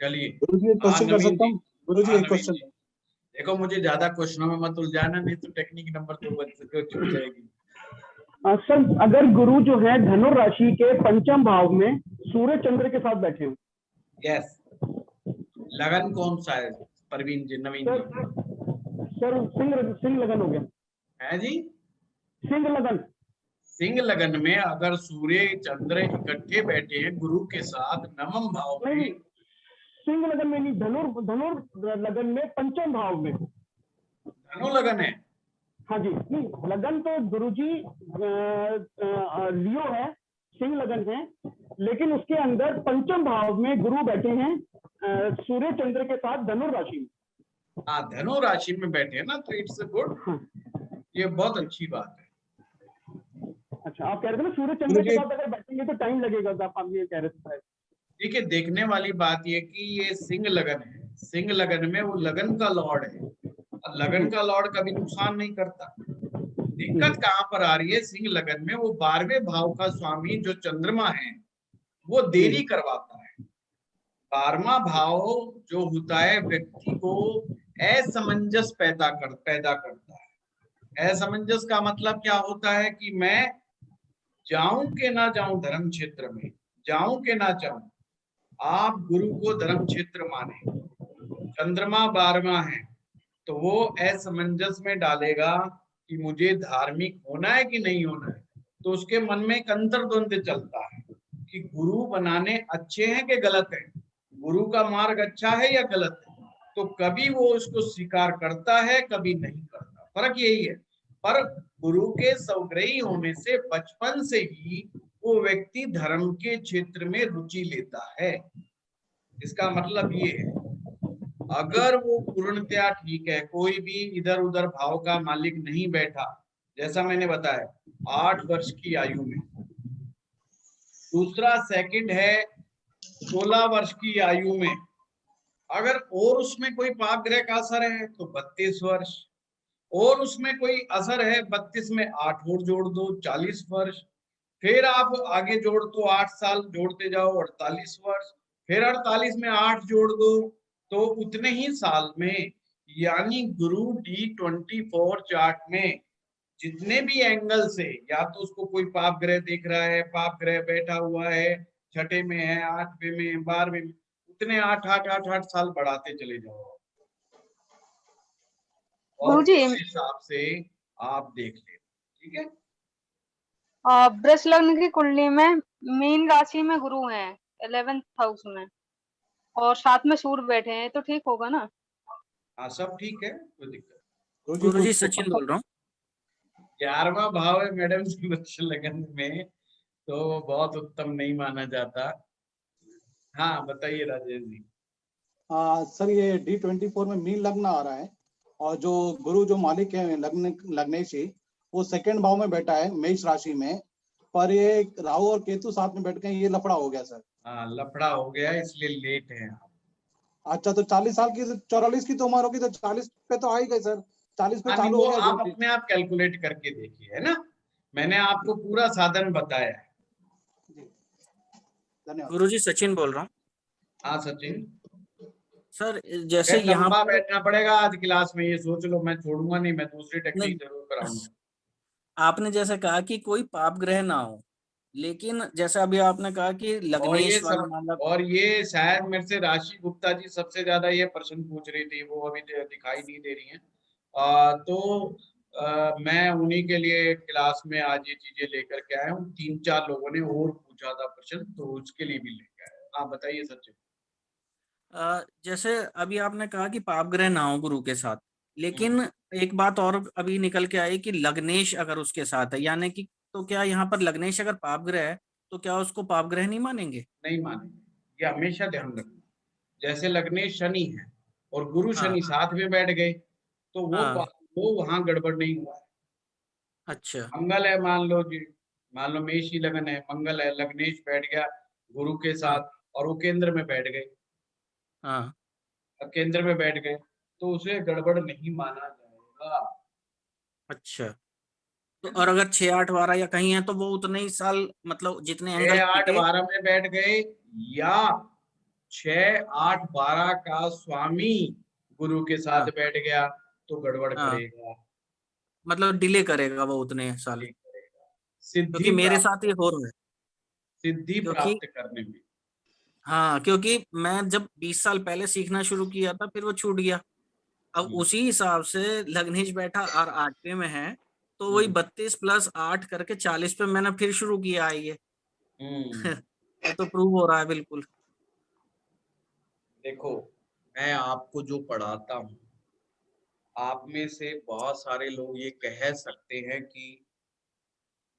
चलिए। गुरुजी एक क्वेश्चन कर सकता हूँ? गुरुजी एक क्वेश्चन। देखो मुझे ज्यादा क्वेश्चनों में मत उलझाना, नहीं तो टेक्निक नंबर 2 बन सके छूट जाएगी। सर अगर गुरु जो है धनु राशि के पंचम भाव में सूर्य चंद्र के साथ बैठे हो। यस, लगन कौन सा है परवीन जी, नवीन जी? सर सिंह लगन हो गया है जी। सिंह लगन। सिंह लगन में अगर सूर्य चंद्र इकट्ठे बैठे हैं गुरु के साथ नवम भाव में। नहीं, सिंह लगन में नहीं, धनुर लगन में पंचम भाव में। धनु लगन है? हाँ जी, नहीं लगन तो गुरुजी लियो है, सिंह लगन है, लेकिन उसके अंदर पंचम भाव में गुरु बैठे हैं सूर्य चंद्र के साथ धनु राशि में। हाँ, धनु राशि में बैठे हैं ना, तो इट्स गुड। ये बहुत अच्छी बात है। अच्छा, आप कह रहे थे ना सूर्य चंद्र के साथ अगर बैठेंगे तो टाइम लगेगा, तो आप ये कह रहे थे। देखिए, देखने वाली बात ये कि ये सिंह लगन है। सिंह लगन में वो लगन का लॉर्ड है, और लगन का लॉर्ड कभी नुकसान नहीं करता। दिक्कत कहाँ पर आ रही है? सिंह लगन में वो 12वें भाव का स्वामी जो चंद्रमा है वो देरी करवाता है। 12वां भाव जो होता है व्यक्ति को असमंजस पैदा करता है। असमंजस का मतलब क्या होता है कि मैं जाऊं कि ना जाऊं धर्म क्षेत्र में, जाऊं कि ना जाऊं। आप गुरु को धर्म क्षेत्र माने, चंद्रमा 12वां है, तो वो असमंजस में डालेगा कि मुझे धार्मिक होना है कि नहीं होना है। तो उसके मन में एक अंतर्द्वंद चलता है कि गुरु बनाने अच्छे हैं कि गलत है, गुरु का मार्ग अच्छा है या गलत है। तो कभी वो उसको स्वीकार करता है, कभी नहीं करता। फर्क यही है। पर गुरु के स्वग्रही होने से बचपन से ही वो व्यक्ति धर्म के क्षेत्र में रुचि लेता है। इसका मतलब ये है, अगर वो पूर्णतया ठीक है, कोई भी इधर उधर भाव का मालिक नहीं बैठा, जैसा मैंने बताया 8 वर्ष की आयु में। दूसरा सेकंड है 16 वर्ष की आयु में, अगर और उसमें कोई पाप ग्रह का असर है तो 32 वर्ष, और उसमें कोई असर है 32 में 8 और जोड़ दो 40 वर्ष, फिर आप आगे जोड़ दो 8 साल जोड़ते जाओ 48 वर्ष, फिर 48 में 8 जोड़ दो तो उतने ही साल में, यानी गुरु D24 चार्ट में जितने भी एंगल से, या तो उसको कोई पाप ग्रह देख रहा है, पाप ग्रह बैठा हुआ है, छठे में है, 8वें में, 12वें में, उतने 8 साल बढ़ाते चले जाओ और उस हिसाब से आप देख ले। ठीक है। वृष लग्न की कुंडली में मीन राशि में गुरु हैं 11th हाउस में, और साथ में सूर्य बैठे हैं, तो ठीक होगा ना? हाँ, सब ठीक है, कोई दिक्कत गुरुजी सचिन बोल रहा हूँ। 11वां भाव है मैडम जी वृक्ष लगन में, तो बहुत उत्तम नहीं माना जाता। हाँ बताइए राजेश जी। सर ये D24 में मीन लग्न आ रहा है और जो गुरु जो मालिक है लग्न लग्नेश जी, वो सेकंड भाव में बैठा है मेष राशि में, पर ये राहु और केतु साथ में बैठ गए, ये लफड़ा हो गया सर। हाँ लफड़ा हो गया इसलिए लेट है। अच्छा तो 40 साल की 44 की तो उम्र होगी, तो 40 पे तो आ ही गए सर, 40 पे चालू वो हो गया आप अपने आप कैलकुलेट करके देखिए, है ना, मैंने आपको पूरा साधन बताया है। धन्यवाद। गुरुजी सचिन बोल रहा हूँ। हाँ सचिन। सर जैसे यहाँ लंबा पर बैठना पड़ेगा आज क्लास में, ये सोच लो, मैं छोड़ूंगा नहीं, मैं दूसरी टेक्निक जरूर कराऊंगा। आपने जैसे कहा कि कोई पाप ग्रह ना हो, लेकिन जैसे अभी आपने कहा कि लग्नेश वाला मतलब, और ये शायद मेरे से राशि गुप्ता जी सबसे ज्यादा ये प्रश्न पूछ रही थी, वो अभी दिखाई नहीं दे रही हैं। मैं उन्हीं के लिए क्लास में आज ये चीजें लेकर के आया हूँ। 3-4 लोगों ने और पूछा था प्रश्न, तो उसके लिए भी लेकर आया। आप बताइए सचिन। जैसे अभी आपने कहा कि पाप ग्रह ना हो गुरु के साथ, लेकिन एक बात और अभी निकल के आई कि लग्नेश अगर उसके साथ है, यानी कि तो क्या यहाँ पर लग्नेश अगर पाप ग्रह है तो क्या उसको पाप ग्रह नहीं मानेंगे? नहीं मानेंगे, ये हमेशा ध्यान रखना। जैसे लग्नेश शनि है और गुरु हाँ शनि साथ में बैठ गए, तो हाँ वो वहां गड़बड़ नहीं हुआ है। अच्छा मंगल है मान लो जी, मान लो मेष ही लगन है, मंगल है, लग्नेश बैठ गया गुरु के हाँ साथ और वो केंद्र में बैठ गए, हाँ केंद्र में बैठ गए, तो उसे गड़बड़ नहीं माना जाएगा। अच्छा। तो और अगर 6, 8, 12 या कहीं है तो वो उतने ही साल मतलब जितने एंगल 6, 8, टिके। 12 में बैठ गए या 6, 8, 12 का स्वामी गुरु के साथ हाँ बैठ गया तो गड़बड़ हाँ करेगा, मतलब डिले करेगा वो उतने साल, ठीक करेगा। क्योंकि सिद्धि मेरे प्राप्त, साथ ये हो रहा है। सिद्धि क्योंकि प्राप्त करने में। हाँ, क्योंकि मैं जब 20 साल पहले सीखना शुरू किया था फिर वो छूट गया। अब उसी हिसाब से लग्नेश बैठा और 8वें में है, तो वही 32 + 8 करके 40 पे मैंने फिर शुरू किया है ये। ये तो प्रूव हो रहा है बिल्कुल। देखो मैं आपको जो पढ़ाता हूँ, आप में से बहुत सारे लोग ये कह सकते हैं कि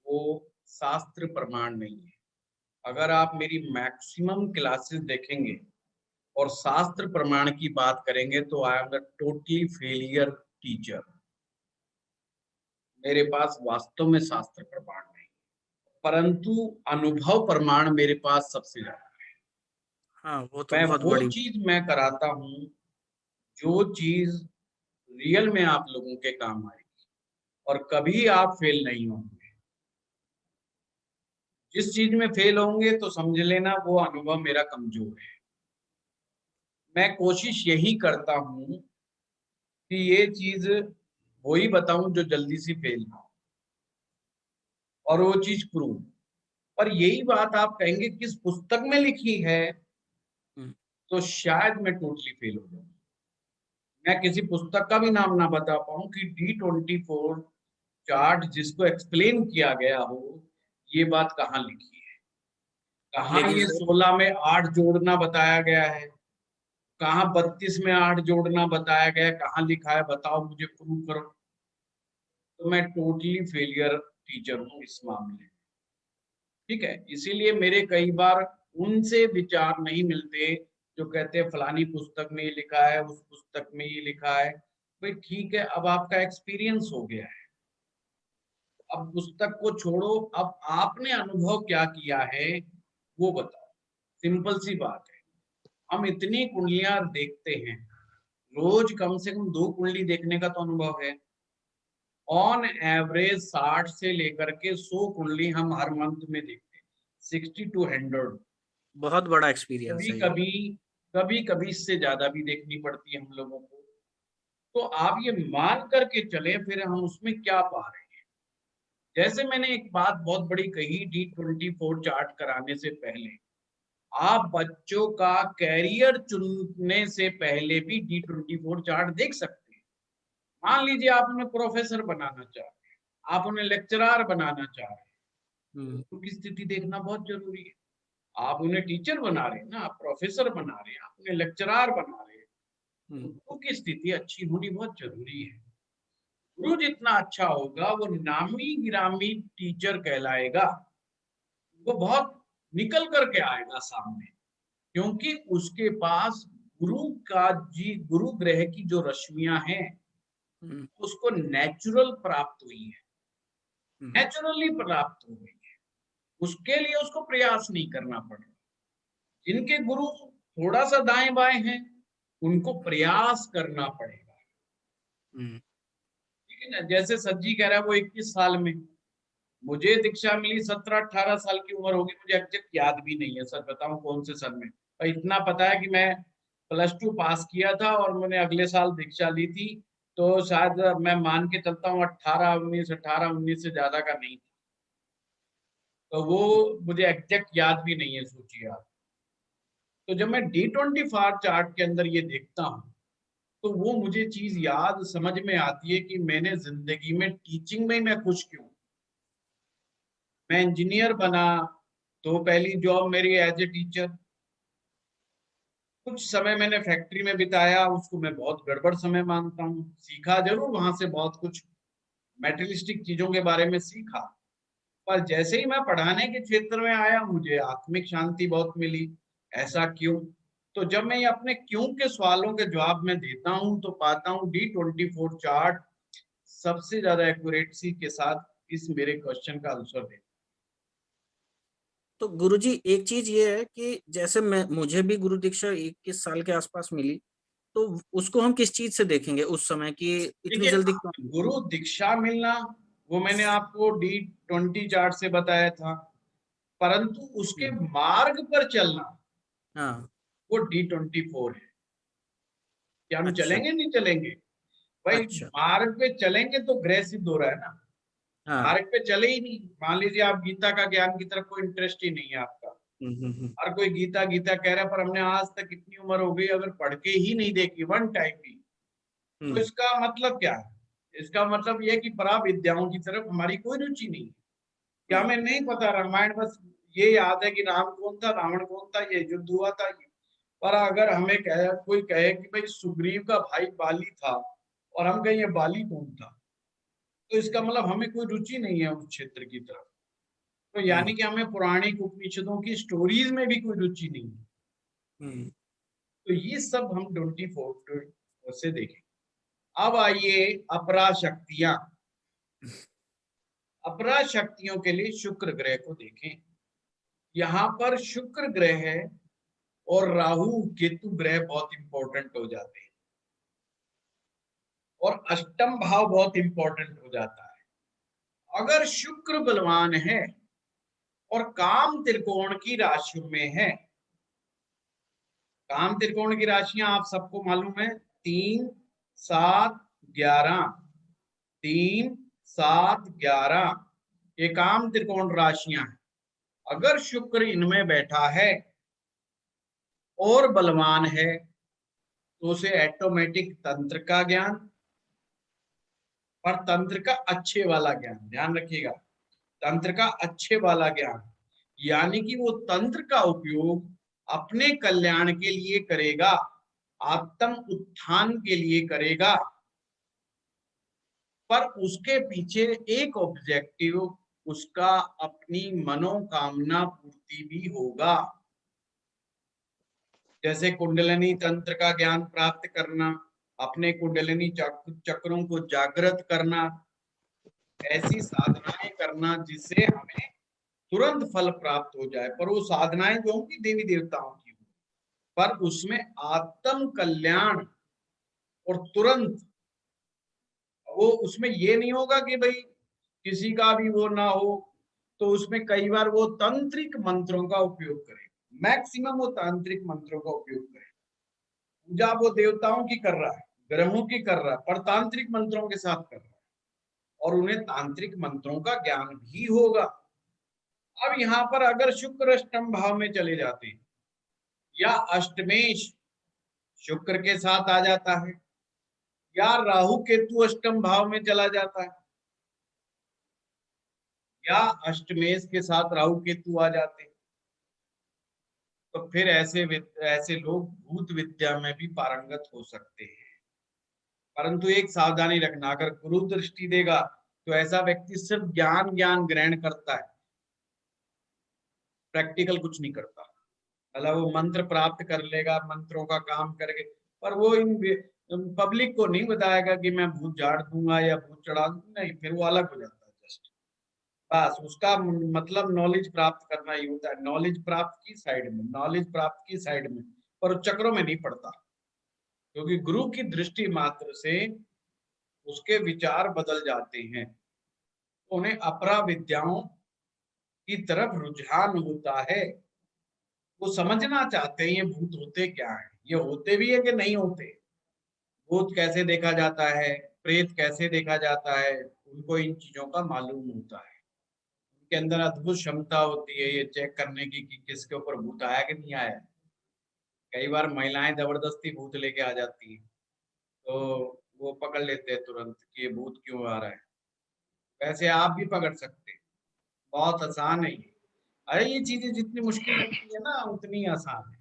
वो शास्त्र प्रमाण नहीं है। अगर आप मेरी मैक्सिमम क्लासेस देखेंगे और शास्त्र प्रमाण की बात करेंगे तो I am the totally failure teacher. मेरे पास वास्तव में शास्त्र प्रमाण नहीं, परंतु अनुभव प्रमाण मेरे पास सबसे ज्यादा है। हाँ वो तो मैं बहुत वो बड़ी। चीज मैं कराता हूँ जो चीज रियल में आप लोगों के काम आएगी और कभी आप फेल नहीं होंगे। जिस चीज में फेल होंगे तो समझ लेना वो अनुभव मेरा कमजोर है। मैं कोशिश यही करता हूँ कि ये चीज वही बताऊं जो जल्दी से फेल ना हो और वो चीज प्रूव। पर यही बात आप कहेंगे किस पुस्तक में लिखी है, तो शायद मैं टोटली फेल हो जाऊं। मैं किसी पुस्तक का भी नाम ना बता पाऊं कि D24 चार्ट जिसको एक्सप्लेन किया गया हो, ये बात कहाँ लिखी है, कहाँ लेकिन ये 16 में 8 जोड़ना बताया गया है, कहाँ 32 में 8 जोड़ना बताया गया है, कहाँ लिखा है बताओ मुझे, प्रूव करो। तो मैं टोटली फेलियर टीचर हूँ इस मामले में, ठीक है। इसीलिए मेरे कई बार उनसे विचार नहीं मिलते जो कहते हैं फलानी पुस्तक में ये लिखा है, उस पुस्तक में ये लिखा है। भाई ठीक है, अब आपका एक्सपीरियंस हो गया है, अब पुस्तक को छोड़ो, अब आपने अनुभव क्या किया है वो बताओ। सिंपल सी बात है। हम इतनी कुंडलियां देखते हैं, रोज कम से कम 2 कुंडली देखने का तो अनुभव है। ऑन एवरेज 60 से लेकर के 100 कुंडली हम हर मंथ में देखते हैं, 60 to 100। बहुत बड़ा एक्सपीरियंस कभी है ये। कभी इससे ज्यादा भी देखनी पड़ती है हम लोगों को। तो आप ये मान करके चले फिर हम उसमें क्या पा रहे हैं। जैसे मैंने एक बात बहुत बड़ी कही, D24 चार्ट कराने से पहले आप बच्चों का कैरियर चुनने से पहले भी D24 चार्ट देख सकते हैं। मान लीजिए आप उन्हें प्रोफेसर बनाना चाह रहे हैं, आप उन्हें लेक्चरर बनाना चाह रहे हैं, उनकी स्थिति देखना बहुत जरूरी है। आप उन्हें टीचर बना रहे हैं ना, आप प्रोफेसर बना रहे हैं, आप उन्हें लेक्चरर बना रहे हैं, उनकी स्थिति अच्छी होनी बहुत जरूरी है। गुरु जितना अच्छा होगा वो नामी गिरामी टीचर कहलाएगा, वो बहुत निकल करके आएगा सामने, क्योंकि उसके पास गुरु ग्रह की जो रश्मियां हैं उसको नेचुरल प्राप्त हुई है, नेचुरली प्राप्त हो गई है, उसके लिए उसको प्रयास नहीं करना पड़ रहा। जिनके गुरु थोड़ा सा दाएं बाएं हैं उनको प्रयास करना पड़ेगा, ठीक है ना। जैसे सज्जी कह रहा है वो 21 साल में, मुझे दीक्षा मिली 17-18 साल की उम्र होगी, मुझे एग्जैक्ट याद भी नहीं है सच बताऊं कौन से सन में, पर इतना पता है कि मैं +2 पास किया था और मैंने अगले साल दीक्षा ली थी, तो शायद मैं मान के चलता हूँ 18-19 से ज्यादा का नहीं था, तो वो मुझे एग्जैक्ट याद भी नहीं है, सोचिए आप। तो जब मैं D24 चार्ट के अंदर ये देखता हूँ तो वो मुझे चीज याद समझ में आती है कि मैंने जिंदगी में टीचिंग में मैं खुश क्यों। मैं इंजीनियर बना तो पहली जॉब मेरी एज ए टीचर, कुछ समय मैंने फैक्ट्री में बिताया, उसको मैं बहुत गड़बड़ समय मानता हूँ, सीखा जरूर वहां से बहुत कुछ, मेटेरियलिस्टिक चीजों के बारे में सीखा, पर जैसे ही मैं पढ़ाने के क्षेत्र में आया मुझे आत्मिक शांति बहुत मिली। ऐसा क्यों? तो जब मैं ये अपने क्यों के सवालों के जवाब में देता हूं तो पाता हूं D24 चार्ट सबसे ज्यादा एक्यूरेसी के साथ इस मेरे क्वेश्चन का आंसर देता। तो गुरुजी एक चीज ये है कि जैसे मुझे भी गुरु दीक्षा 21 साल के आसपास मिली, तो उसको हम किस चीज से देखेंगे उस समय कि इतनी जल्दी क्यों? गुरु दीक्षा मिलना वो मैंने आपको D20 चार्ट से बताया था, परंतु उसके मार्ग पर चलना वो D24 है। क्या हम चलेंगे नहीं चलेंगे भाई? मार्ग पे चलेंगे तो ग्रह सिद्ध हो रहा है ना, मार्ग पे चले ही नहीं। मान लीजिए आप गीता का ज्ञान की तरफ कोई इंटरेस्ट ही नहीं है आपका, हर कोई गीता गीता कह रहा है, पर हमने आज तक इतनी उम्र हो गई अगर पढ़ के ही नहीं देखी वन टाइम भी, तो इसका मतलब क्या है? इसका मतलब यह कि परा विद्याओं की तरफ हमारी कोई रुचि नहीं है। क्या हमें नहीं पता रामायण, बस ये याद है कि राम कौन था, रावण कौन था, ये युद्ध हुआ था। पर अगर हमें कोई कहे कि भाई सुग्रीव का भाई बाली था और हम कहें ये बाली कौन था, तो इसका मतलब हमें कोई रुचि नहीं है उस क्षेत्र की तरफ। तो यानी कि हमें पौराणिक उपनिषदों की स्टोरीज में भी कोई रुचि नहीं है। तो ये सब हम 24 से देखें। अब आइए अपराशक्तियां। अपराशक्तियों के लिए शुक्र ग्रह को देखें। यहाँ पर शुक्र ग्रह और राहु केतु ग्रह बहुत इंपॉर्टेंट हो जाते हैं और अष्टम भाव बहुत इंपॉर्टेंट हो जाता है। अगर शुक्र बलवान है और काम त्रिकोण की राशियों में है, काम त्रिकोण की राशियां आप सबको मालूम है 3, 7, 11, 3, 7, 11, ये काम त्रिकोण राशियां हैं। अगर शुक्र इनमें बैठा है और बलवान है तो उसे ऑटोमेटिक तंत्र का ज्ञान, पर तंत्र का अच्छे वाला ज्ञान, ध्यान रखिएगा, तंत्र का अच्छे वाला ज्ञान, यानी कि वो तंत्र का उपयोग अपने कल्याण के लिए करेगा, आत्म उत्थान के लिए करेगा, पर उसके पीछे एक ऑब्जेक्टिव उसका अपनी मनोकामना पूर्ति भी होगा। जैसे कुंडलिनी तंत्र का ज्ञान प्राप्त करना, अपने कुंडलिनी चक्रों को जागृत करना, ऐसी साधनाएं करना जिससे हमें तुरंत फल प्राप्त हो जाए। पर वो साधनाएं जो होंगी देवी देवताओं की, पर उसमें आत्म कल्याण और तुरंत वो, उसमें ये नहीं होगा कि भाई किसी का भी वो ना हो, तो उसमें कई बार वो तांत्रिक मंत्रों का उपयोग करे, मैक्सिमम वो तांत्रिक मंत्रों का उपयोग करे। पूजा वो देवताओं की कर रहा है, ग्रहों की कर रहा है, पर तांत्रिक मंत्रों के साथ कर रहा है और उन्हें तांत्रिक मंत्रों का ज्ञान भी होगा। अब यहाँ पर अगर शुक्र अष्टम भाव में चले जाते हैं या अष्टमेश शुक्र के साथ आ जाता है या राहु केतु अष्टम भाव में चला जाता है या अष्टमेश के साथ राहु केतु आ जाते हैं, तो फिर ऐसे लोग भूत विद्या में भी पारंगत हो सकते हैं। परंतु एक सावधानी रखना, अगर गुरु दृष्टि देगा तो ऐसा व्यक्ति सिर्फ ज्ञान ग्रहण करता है, प्रैक्टिकल कुछ नहीं करता। मतलब वो मंत्र प्राप्त कर लेगा, मंत्रों का काम करके, पर वो इन पब्लिक को नहीं बताएगा कि मैं भूत झाड़ दूंगा या भूत चढ़ा दूंगा, नहीं, फिर वो अलग हो जाता है। जस्ट बस उसका मतलब नॉलेज प्राप्त करना ही होता है, नॉलेज प्राप्त की साइड में, नॉलेज प्राप्त की साइड में, पर चक्रों में नहीं पड़ता, क्योंकि गुरु की दृष्टि मात्र से उसके विचार बदल जाते हैं, उन्हें अपरा विद्याओं की तरफ रुझान होता है। वो समझना चाहते हैं ये भूत होते क्या है, ये होते भी है कि नहीं होते, भूत कैसे देखा जाता है, प्रेत कैसे देखा जाता है, उनको इन चीजों का मालूम होता है। उनके अंदर अद्भुत क्षमता होती है ये चेक करने की कि किसके ऊपर भूत आया कि नहीं आया। कई बार महिलाएं जबरदस्ती भूत लेके आ जाती हैं, तो वो पकड़ लेते हैं तुरंत कि ये भूत क्यों आ रहा है। वैसे आप भी पकड़ सकते हैं, बहुत आसान है ये। अरे ये चीजें जितनी मुश्किल लगती है ना उतनी आसान है।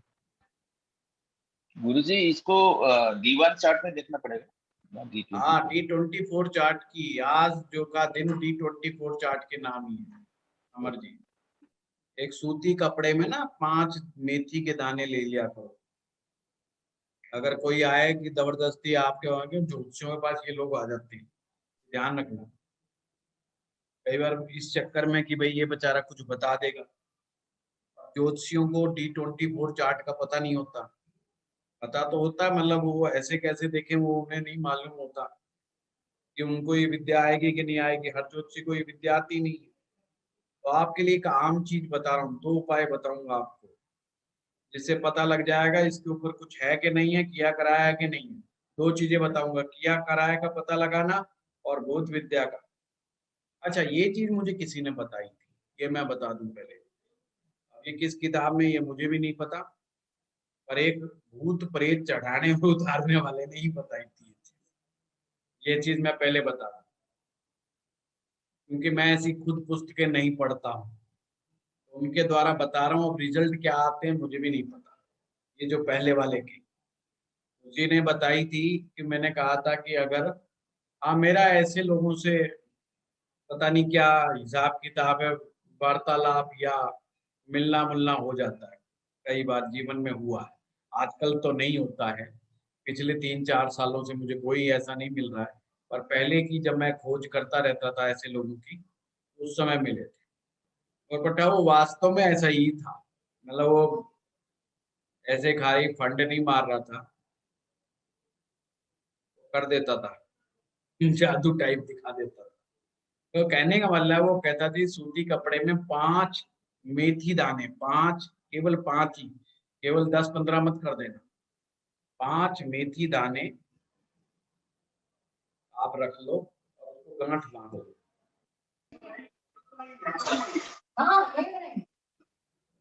गुरुजी इसको D1 चार्ट में देखना पड़ेगा, D24। हाँ, D24 चार्ट की, आज जो का दिन D24 चार्ट के नाम ही है अमर जी। एक सूती कपड़े में ना 5 मेथी के दाने ले लिया करो। अगर कोई आए कि जबरदस्ती आपके वहां के ज्योतिषियों के पास ये लोग आ जाते हैं, ध्यान रखना। कई बार इस चक्कर में कि भाई ये बेचारा कुछ बता देगा, ज्योतिषियों को D24 चार्ट का पता नहीं होता। पता तो होता है, मतलब वो ऐसे कैसे देखें वो उन्हें नहीं मालूम होता कि उनको ये विद्या आएगी कि नहीं आएगी। हर ज्योतिषी को ये विद्या आती नहीं है। तो आपके लिए एक आम चीज बता रहा हूँ, 2 उपाय बताऊंगा आपको, जिससे पता लग जाएगा इसके ऊपर कुछ है कि नहीं है, किया कराया है कि नहीं है। 2 चीजें बताऊंगा, किया कराया का पता लगाना और भूत विद्या का। अच्छा, ये चीज मुझे किसी ने बताई थी, ये मैं बता दूं पहले। ये किस किताब में, ये मुझे भी नहीं पता, पर एक भूत प्रेत चढ़ाने और उतारने वाले ने ही बताई थी ये चीज मैं पहले बता दूं, क्योंकि मैं ऐसी खुद पुस्तकें नहीं पढ़ता हूँ, तो उनके द्वारा बता रहा हूँ। अब रिजल्ट क्या आते हैं मुझे भी नहीं पता। ये जो पहले वाले की उसी ने बताई थी कि मैंने कहा था कि अगर हाँ मेरा ऐसे लोगों से पता नहीं क्या हिसाब किताब है, वार्तालाप या मिलना मुलना हो जाता है, कई बार जीवन में हुआ है। आजकल तो नहीं होता है, पिछले 3-4 सालों से मुझे कोई ऐसा नहीं मिल रहा है, पर पहले की जब मैं खोज करता रहता था ऐसे लोगों की, उस समय मिले थे। और बटा वो वास्तव में ऐसा ही था, मतलब वो ऐसे खाली फंड नहीं मार रहा था, कर देता था, जादू टाइप दिखा देता था। तो कहने का मतलब वो कहता थी सूती कपड़े में 5 मेथी दाने, 5, केवल 5 ही, केवल 10-15 मत कर देना, 5 मेथी दाने आप रख लो और उसको गांठ बांध लो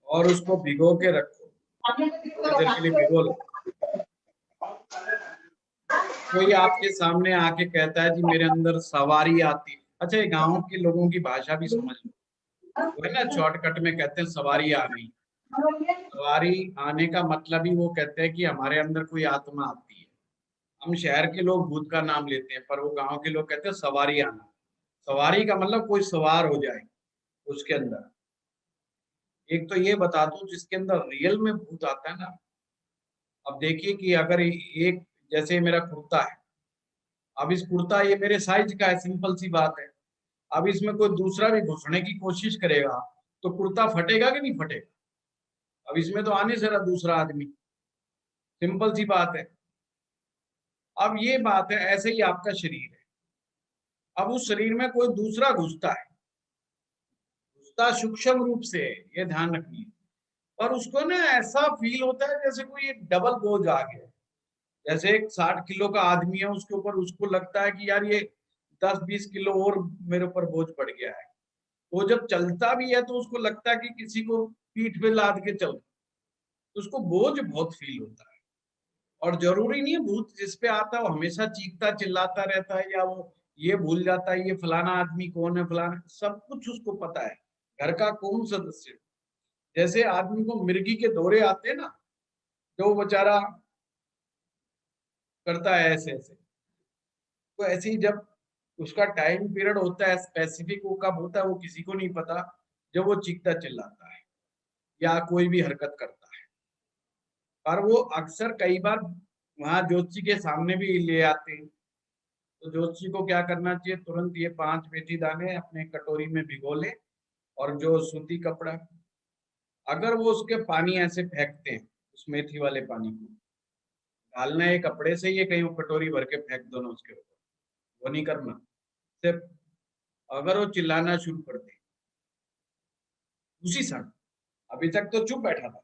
और उसको भिगो के रखो, देर के लिए भिगो लो। कोई आपके सामने आके कहता है जी मेरे अंदर सवारी आती है, अच्छा ये गांव के लोगों की भाषा भी समझ लो, वो है ना शॉर्टकट में कहते हैं सवारी आ गई। सवारी आने का मतलब ही वो कहते हैं कि हमारे अंदर कोई आत्मा आती है। हम शहर के लोग भूत का नाम लेते हैं, पर वो गांव के लोग कहते हैं सवारी आना। सवारी का मतलब कोई सवार हो जाए उसके अंदर। एक तो ये बता दूं जिसके अंदर रियल में भूत आता है ना, अब देखिए कि अगर एक जैसे मेरा कुर्ता है, अब इस कुर्ता ये मेरे साइज का है, सिंपल सी बात है। अब इसमें कोई दूसरा भी घुसने की कोशिश करेगा तो कुर्ता फटेगा कि नहीं फटेगा। अब इसमें तो आने से रहा दूसरा आदमी, सिंपल सी बात है। अब ये बात है, ऐसे ही आपका शरीर है, अब उस शरीर में कोई दूसरा घुसता है, घुसता सूक्ष्म रूप से, ये ध्यान रखिए, पर उसको ना ऐसा फील होता है जैसे कोई एक डबल बोझ आ गया। जैसे एक 60 किलो का आदमी है, उसके ऊपर उसको लगता है कि यार ये 10-20 किलो और मेरे ऊपर बोझ पड़ गया है। वो जब चलता भी है तो उसको लगता है कि किसी को पीठ पे लाद के चल, तो उसको बोझ बहुत फील होता है। और जरूरी नहीं है भूत जिस पे आता है वो हमेशा चीखता चिल्लाता रहता है, या वो ये भूल जाता है ये फलाना आदमी कौन है, फलाना सब कुछ उसको पता है, घर का कौन सदस्य। जैसे आदमी को मिर्गी के दौरे आते हैं ना, जो बेचारा करता है ऐसे ऐसे, तो ऐसे ही जब उसका टाइम पीरियड होता है स्पेसिफिक, वो कब होता है वो किसी को नहीं पता, जब वो चीखता चिल्लाता है या कोई भी हरकत करता है। पर वो अक्सर कई बार वहां ज्योतिषी के सामने भी ले आते हैं, तो ज्योतिषी को क्या करना चाहिए, तुरंत ये 5 मेथी दाने अपने कटोरी में भिगो ले, और जो सूती कपड़ा, अगर वो उसके पानी ऐसे फेंकते हैं, उस मेथी वाले पानी को डालना है कपड़े से, ये कहीं वो कटोरी भर के फेंक दो ना उसके ऊपर, वो नहीं करना। सिर्फ अगर वो चिल्लाना शुरू कर दे उसी क्षण, अभी तक तो चुप बैठा था,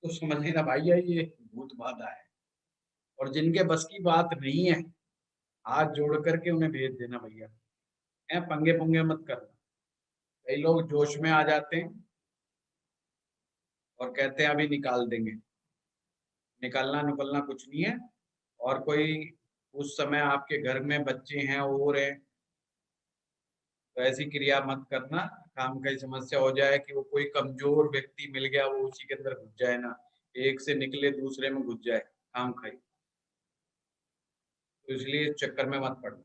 तो समझ लेना भैया ये भूत बाधा है। और जिनके बस की बात नहीं है, हाथ जोड़ करके उन्हें भेज देना भैया, पंगे पुंगे मत करना। कई लोग जोश में आ जाते हैं और कहते हैं अभी निकाल देंगे, निकालना निकलना कुछ नहीं है। और कोई उस समय आपके घर में बच्चे हैं और हैं, तो ऐसी क्रिया मत करना, काम की समस्या हो जाए कि वो कोई कमजोर व्यक्ति मिल गया, वो उसी के अंदर घुस जाए ना, एक से निकले दूसरे में घुस जाए, काम खाई। तो इसलिए इस चक्कर में मत पड़ना।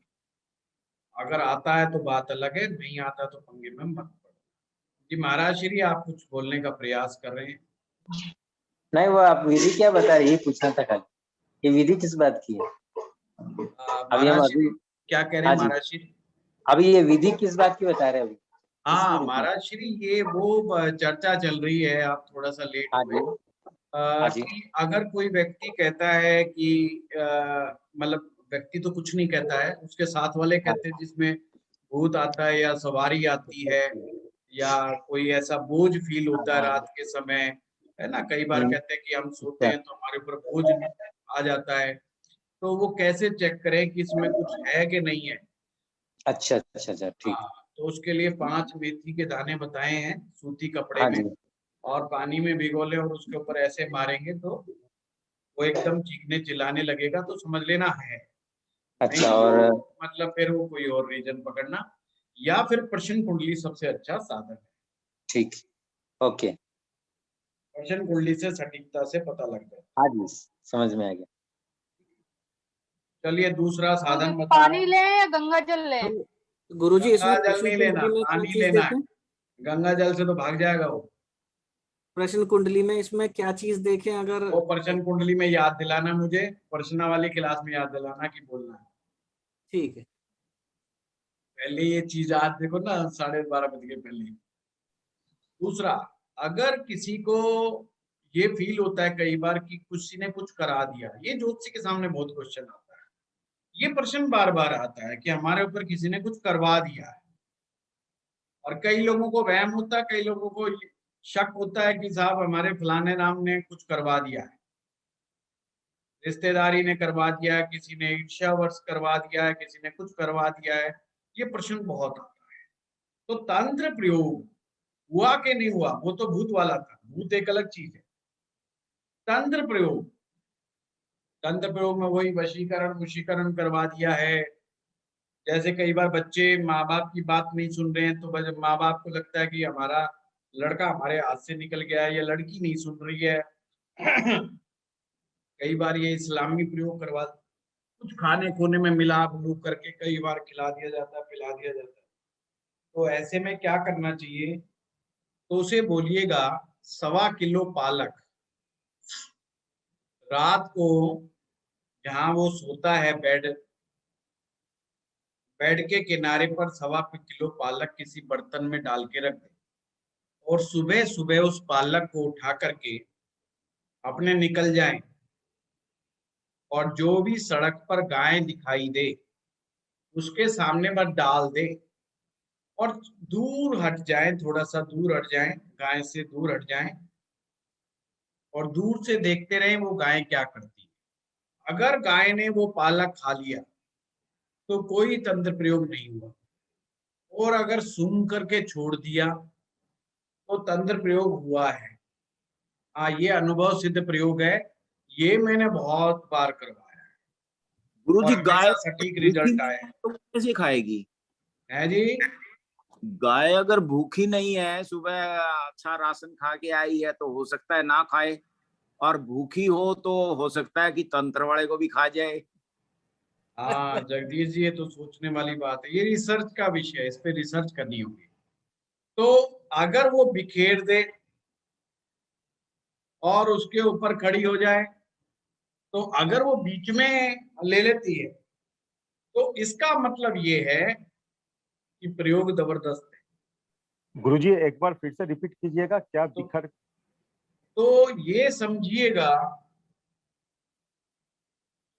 अगर आता है तो बात अलग है, नहीं आता तो पंगे में मत पड़ो। जी महाराज श्री, आप कुछ बोलने का प्रयास कर रहे हैं? नहीं, वो आप विधि क्या बता रही है, पूछना था कल, ये विधि किस बात की है? अभी हम अभी क्या कह रहे हैं महाराज श्री? अभी ये विधि किस बात की बता रहे हैं अभी? हाँ महाराज श्री, ये वो चर्चा चल रही है, आप थोड़ा सा लेट हुए, कि अगर कोई व्यक्ति कहता है कि मतलब व्यक्ति तो कुछ नहीं कहता है, उसके साथ वाले कहते हैं जिसमें भूत आता है या सवारी आती है या कोई ऐसा बोझ फील होता है रात के समय, है ना, कई बार कहते हैं कि हम सोते हैं तो हमारे ऊपर बोझ आ जाता है, तो वो कैसे चेक करें कि इसमें कुछ है कि नहीं है? अच्छा अच्छा अच्छा, ठीक। तो उसके लिए 5 मेथी के दाने बताए हैं सूती कपड़े में, और पानी में भिगो ले और उसके ऊपर ऐसे मारेंगे तो वो एकदम चीखने चिल्लाने लगेगा, तो समझ लेना है। अच्छा, और मतलब फिर वो कोई और रीजन पकड़ना, या फिर प्रश्न कुंडली सबसे अच्छा साधन है। ठीक, ओके। प्रश्न कुंडली से सटीकता से पता लग जाए। हाँ जी, समझ में आ गया। चलिए दूसरा साधन बता। पानी ले या गंगा जल ले? गुरुजी गंगा जल नहीं लेना, पानी लेना है। गंगा जल से तो भाग जाएगा वो। प्रश्न कुंडली में इसमें क्या चीज देखें? अगर वो प्रश्न कुंडली में याद दिलाना मुझे, प्रश्न वाली क्लास में याद दिलाना कि बोलना है। ठीक है, पहले ये चीज आज देखो ना, 12:30 बज गए पहले। दूसरा, अगर किसी को ये फील होता है कई बार कि किसी ने कुछ करा दिया, ये ज्योतिषी के सामने बहुत क्वेश्चन आता है, ये प्रश्न बार बार आता है कि हमारे ऊपर किसी ने कुछ करवा दिया है। और कई लोगों को वहम होता है, कई लोगों को शक होता है कि साहब हमारे फलाने नाम ने कुछ करवा दिया है, रिश्तेदारी ने करवा दिया है, किसी ने ईर्ष्यावश करवा दिया है, किसी ने कुछ करवा दिया है। ये प्रश्न बहुत आता है। तो तंत्र प्रयोग हुआ कि नहीं हुआ, वो तो भूत वाला था, भूत एक अलग चीज है। तंत्र प्रयोग, तंत्र प्रयोग में वही वशीकरण करवा दिया है। जैसे कई बार बच्चे माँ बाप की बात नहीं सुन रहे हैं, तो माँ बाप को लगता है कि हमारा लड़का हमारे हाथ से निकल गया है या लड़की नहीं सुन रही है। कई बार ये इस्लामी प्रयोग करवा, कुछ खाने खोने में मिला मिलूप करके कई बार खिला दिया जाता है, पिला दिया जाता है। तो ऐसे में क्या करना चाहिए, तो उसे बोलिएगा 1.25 किलो पालक, रात को जहां वो सोता है बेड के किनारे पर 1.25 किलो पालक किसी बर्तन में डाल के रख दे, और सुबह सुबह उस पालक को उठा करके अपने निकल जाएं, और जो भी सड़क पर गाय दिखाई दे उसके सामने पर डाल दे, और दूर हट जाए, थोड़ा सा दूर हट जाए, गाय से दूर हट जाए, और दूर से देखते रहे वो गाय क्या करती है। अगर गाय ने वो पालक खा लिया तो कोई तंत्र प्रयोग नहीं हुआ, और अगर सूंघ करके छोड़ दिया तो तंत्र प्रयोग हुआ है। हाँ, ये अनुभव सिद्ध प्रयोग है, ये मैंने बहुत बार करवाया है। गुरुजी, गाय सटीक रिजल्ट आए हैं। तो कैसे खाएगी? है जी, गाय अगर भूखी नहीं है, सुबह अच्छा राशन खा के आई है तो हो सकता है ना खाए, और भूखी हो तो हो सकता है कि तंत्र वाले को भी खा जाए। हाँ जगदीश जी, ये तो सोचने वाली बात है, ये रिसर्च का विषय है, इस पे रिसर्च करनी होगी। तो अगर वो बिखेर दे और उसके ऊपर खड़ी हो जाए, तो अगर वो बीच में ले लेती है तो इसका मतलब ये है कि प्रयोग जबरदस्त है। गुरुजी एक बार फिर से रिपीट कीजिएगा, क्या बिखर? तो ये समझिएगा,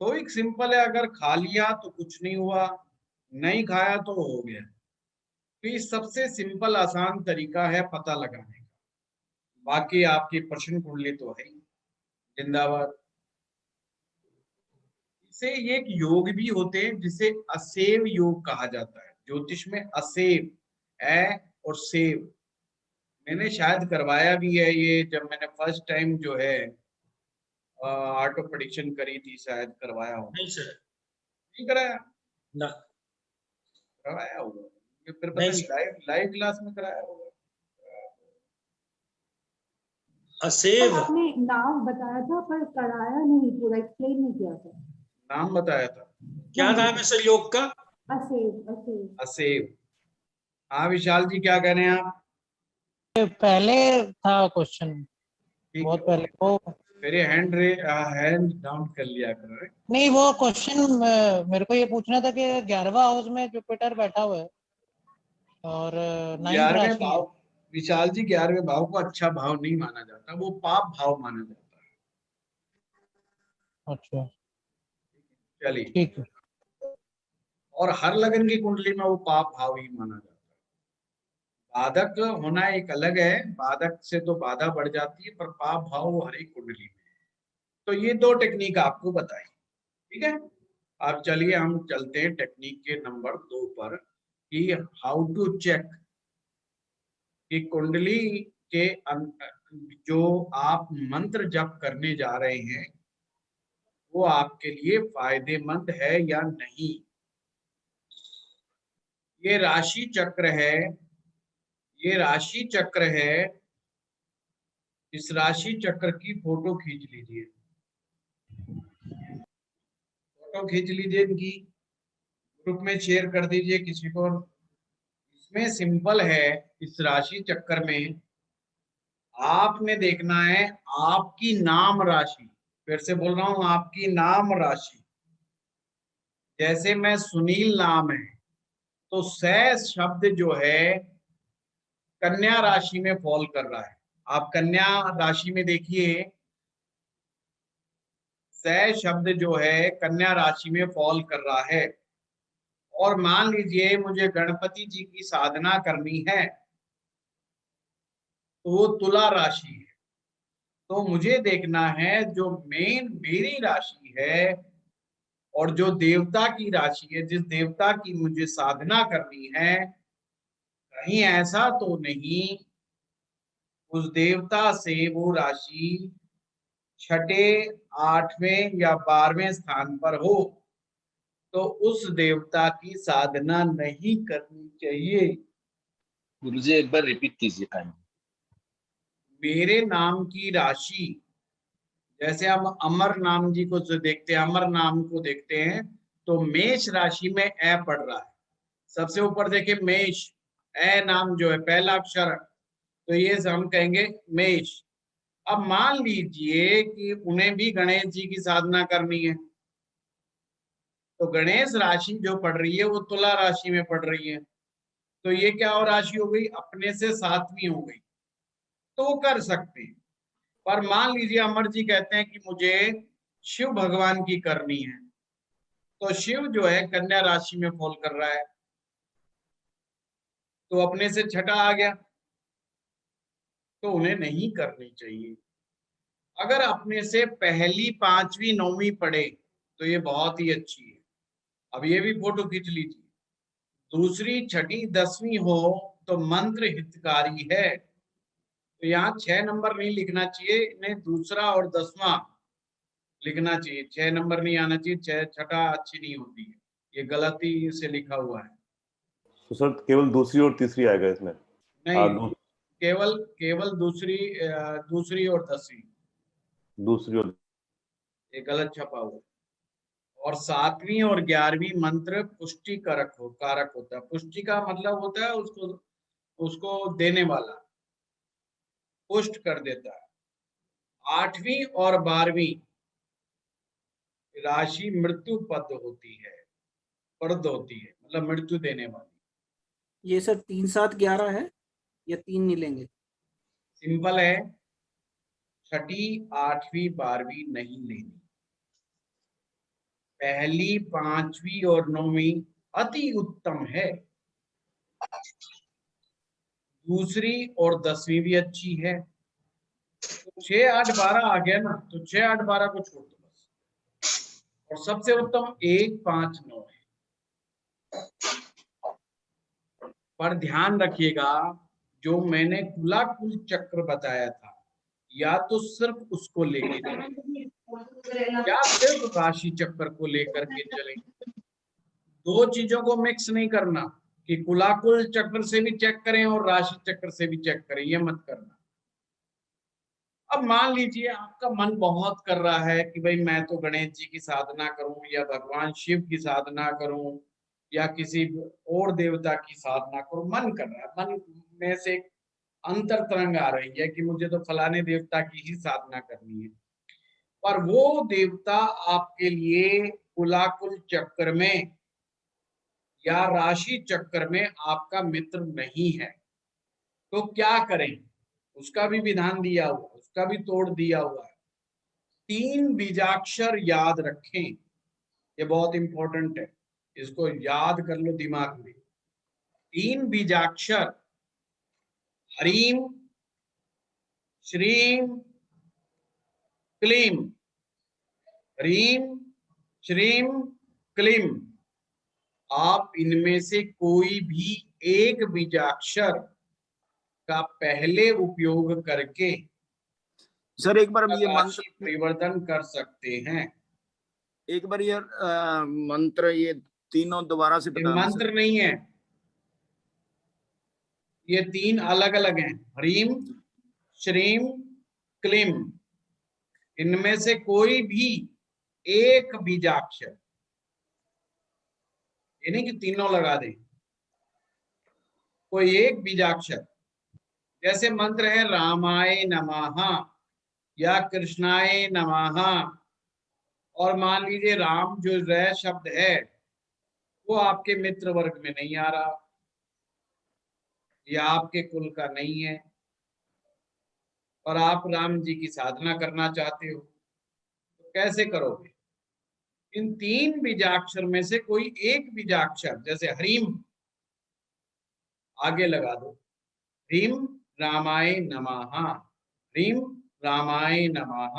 तो एक सिंपल है, अगर खा लिया तो कुछ नहीं हुआ, नहीं खाया तो हो गया। तो ये सबसे सिंपल आसान तरीका है पता लगाने का। बाकी आपकी प्रश्न कुंडली तो है ही, जिंदाबाद। इसे एक योग भी होते हैं जिसे असेव योग कहा जाता है। ज्योतिष में असेव, ए और सेव, मैंने शायद करवाया भी है ये, जब मैंने फर्स्ट टाइम जो है आर्ट ऑफ प्रेडिक्शन करी थी, शायद करवाया हो। नहीं सर, नहीं कराया ना, करवाया होगा, ये फिर पता नहीं नहीं सर। लाइव क्लास में कराया होगा। असेव आपने नाम बताया था पर कराया नहीं, पूरा एक्सप्लेन नहीं किया था। नाम बताया था, क्या नाम है सर योग का? असेव, असेव। असेव। हाँ विशाल जी, क्या कह रहे हैं आप? पहले था क्वेश्चन, बहुत पहले वो, फिर ये हैंड डाउन कर लिया करो। नहीं वो क्वेश्चन मेरे को ये पूछना था कि 11वां हाउस में जुपिटर बैठा हुआ है और 9th 11वें राशि है। भाव, विशाल जी 11वें भाव को अच्छा भाव नहीं माना जाता, वो पाप भाव माना जाता है। अच्छा चलिए ठीक है। और हर लगन की कुंडली में वो पाप भाव ही माना जाता है। बाधक होना एक अलग है, बाधक से तो बाधा बढ़ जाती है, पर पाप भाव वो हर एक कुंडली में है। तो ये दो टेक्निक आपको बताई, ठीक है। अब चलिए हम चलते हैं टेक्निक के नंबर 2 पर, कि हाउ टू चेक कि कुंडली के जो आप मंत्र जप करने जा रहे हैं वो आपके लिए फायदेमंद है या नहीं। ये राशि चक्र है, ये राशि चक्र है। इस राशि चक्र की फोटो खींच लीजिए, फोटो खींच लीजिए इनकी, ग्रुप में शेयर कर दीजिए किसी को। इसमें सिंपल है, इस राशि चक्कर में आपने देखना है आपकी नाम राशि। फिर से बोल रहा हूं, आपकी नाम राशि। जैसे मैं सुनील नाम है, तो सै शब्द जो है कन्या राशि में फॉल कर रहा है। आप कन्या राशि में देखिए, सै शब्द जो है कन्या राशि में फॉल कर रहा है। और मान लीजिए मुझे गणपति जी की साधना करनी है, तो वो तुला राशि है। तो मुझे देखना है जो मेन मेरी राशि है और जो देवता की राशि है, जिस देवता की मुझे साधना करनी है, कहीं ऐसा तो नहीं उस देवता से वो राशि 6, 8वें या 12वें स्थान पर हो, तो उस देवता की साधना नहीं करनी चाहिए। गुरुजी एक बार रिपीट कीजिए टाइम। मेरे नाम की राशि, जैसे हम अमर नाम जी को जो देखते हैं, अमर नाम को देखते हैं, तो मेष राशि में ए पड़ रहा है। सबसे ऊपर देखिए मेष, ए नाम जो है पहला अक्षर, तो ये हम कहेंगे मेष। अब मान लीजिए कि उन्हें भी गणेश जी की साधना करनी है, तो गणेश राशि जो पड़ रही है वो तुला राशि में पड़ रही है। तो ये क्या और राशि हो गई, अपने से 7वीं हो गई, तो कर सकते हैं। पर मान लीजिए अमर जी कहते हैं कि मुझे शिव भगवान की करनी है, तो शिव जो है कन्या राशि में फॉल कर रहा है, तो अपने से 6ठा आ गया, तो उन्हें नहीं करनी चाहिए। अगर अपने से पहली, 5वीं, 9वीं पड़े तो ये बहुत ही अच्छी है। अब ये भी फोटो खींच लीजिए। दूसरी, 6ठी, 10वीं हो तो मंत्र हितकारी है। तो यहाँ 6 नंबर नहीं लिखना चाहिए, इन्हें दूसरा और 10वां लिखना चाहिए। 6 नंबर नहीं आना चाहिए, 6ठा अच्छी नहीं होती है, ये गलती से लिखा हुआ है। तो सर केवल दूसरी और तीसरी आएगा इसमें? नहीं, केवल दूसरी और 10वीं, दूसरी और, ये गलत छपा हुआ। और 7वीं और 11वीं मंत्र पुष्टि कारक होता है। पुष्टि का मतलब होता है उसको देने वाला, पुष्ट कर देता है। 8वीं और 12वीं राशि मृत्यु पद होती है, पर्द होती है, मतलब मृत्यु देने वाली। ये सर 3, 7, 11 है या 3 नहीं लेंगे? सिंपल है, 6ठी, 8वीं, 12वीं नहीं लेनी। 1ली, 5वीं और 9वीं अति उत्तम है। 2री और 10वीं भी अच्छी है। तो 6, 8, 12 आ गया ना, तो 6, 8, 12 को छोड़ दो बस। और सबसे उत्तम 1, 5, 9 है। पर ध्यान रखिएगा, जो मैंने कुलाकुल चक्र बताया था, या तो सिर्फ उसको लेके चलें या सिर्फ राशि चक्र को लेकर के चलें। दो चीजों को मिक्स नहीं करना कि कुलाकुल चक्र से भी चेक करें और राशि चक्र से भी चेक करें, ये मत करना। अब मान लीजिए आपका मन बहुत कर रहा है कि भाई मैं तो गणेश जी की साधना करूं या भगवान शिव की साधना करूं या किसी और देवता की साधना करूं, मन कर रहा है, मन में से एक अंतर तरंग आ रही है कि मुझे तो फलाने देवता की ही साधना करनी है। पर वो देवता आपके लिए कुलाकुल चक्र में या राशि चक्र में आपका मित्र नहीं है, तो क्या करें? उसका भी विधान दिया हुआ, उसका भी तोड़ दिया हुआ है। 3 बीजाक्षर याद रखें, ये बहुत इंपॉर्टेंट है, इसको याद कर लो दिमाग में। 3 बीजाक्षर, ह्रीम, श्रीम, क्लीम। ह्रीम, श्रीम, क्लीम। आप इनमें से कोई भी एक बीजाक्षर का पहले उपयोग करके सर एक बार ये मंत्र परिवर्तन कर सकते हैं। एक बार ये मंत्र ये तीनों दोबारा से बताना। मंत्र नहीं है, ये 3 अलग अलग हैं। ह्रीम, श्रीम, क्लीम। इनमें से कोई भी एक बीजाक्षर, ये नहीं कि तीनों लगा दें, कोई एक बीजाक्षर। जैसे मंत्र है रामाय नमः या कृष्णाय नमः, और मान लीजिए राम जो रै शब्द है वो आपके मित्र वर्ग में नहीं आ रहा या आपके कुल का नहीं है और आप राम जी की साधना करना चाहते हो, तो कैसे करोगे? इन 3 बीजाक्षर में से कोई एक बीजाक्षर, जैसे ह्रीम आगे लगा दो, ह्रीम रामाय नमः, ह्रीम रामाय नमः,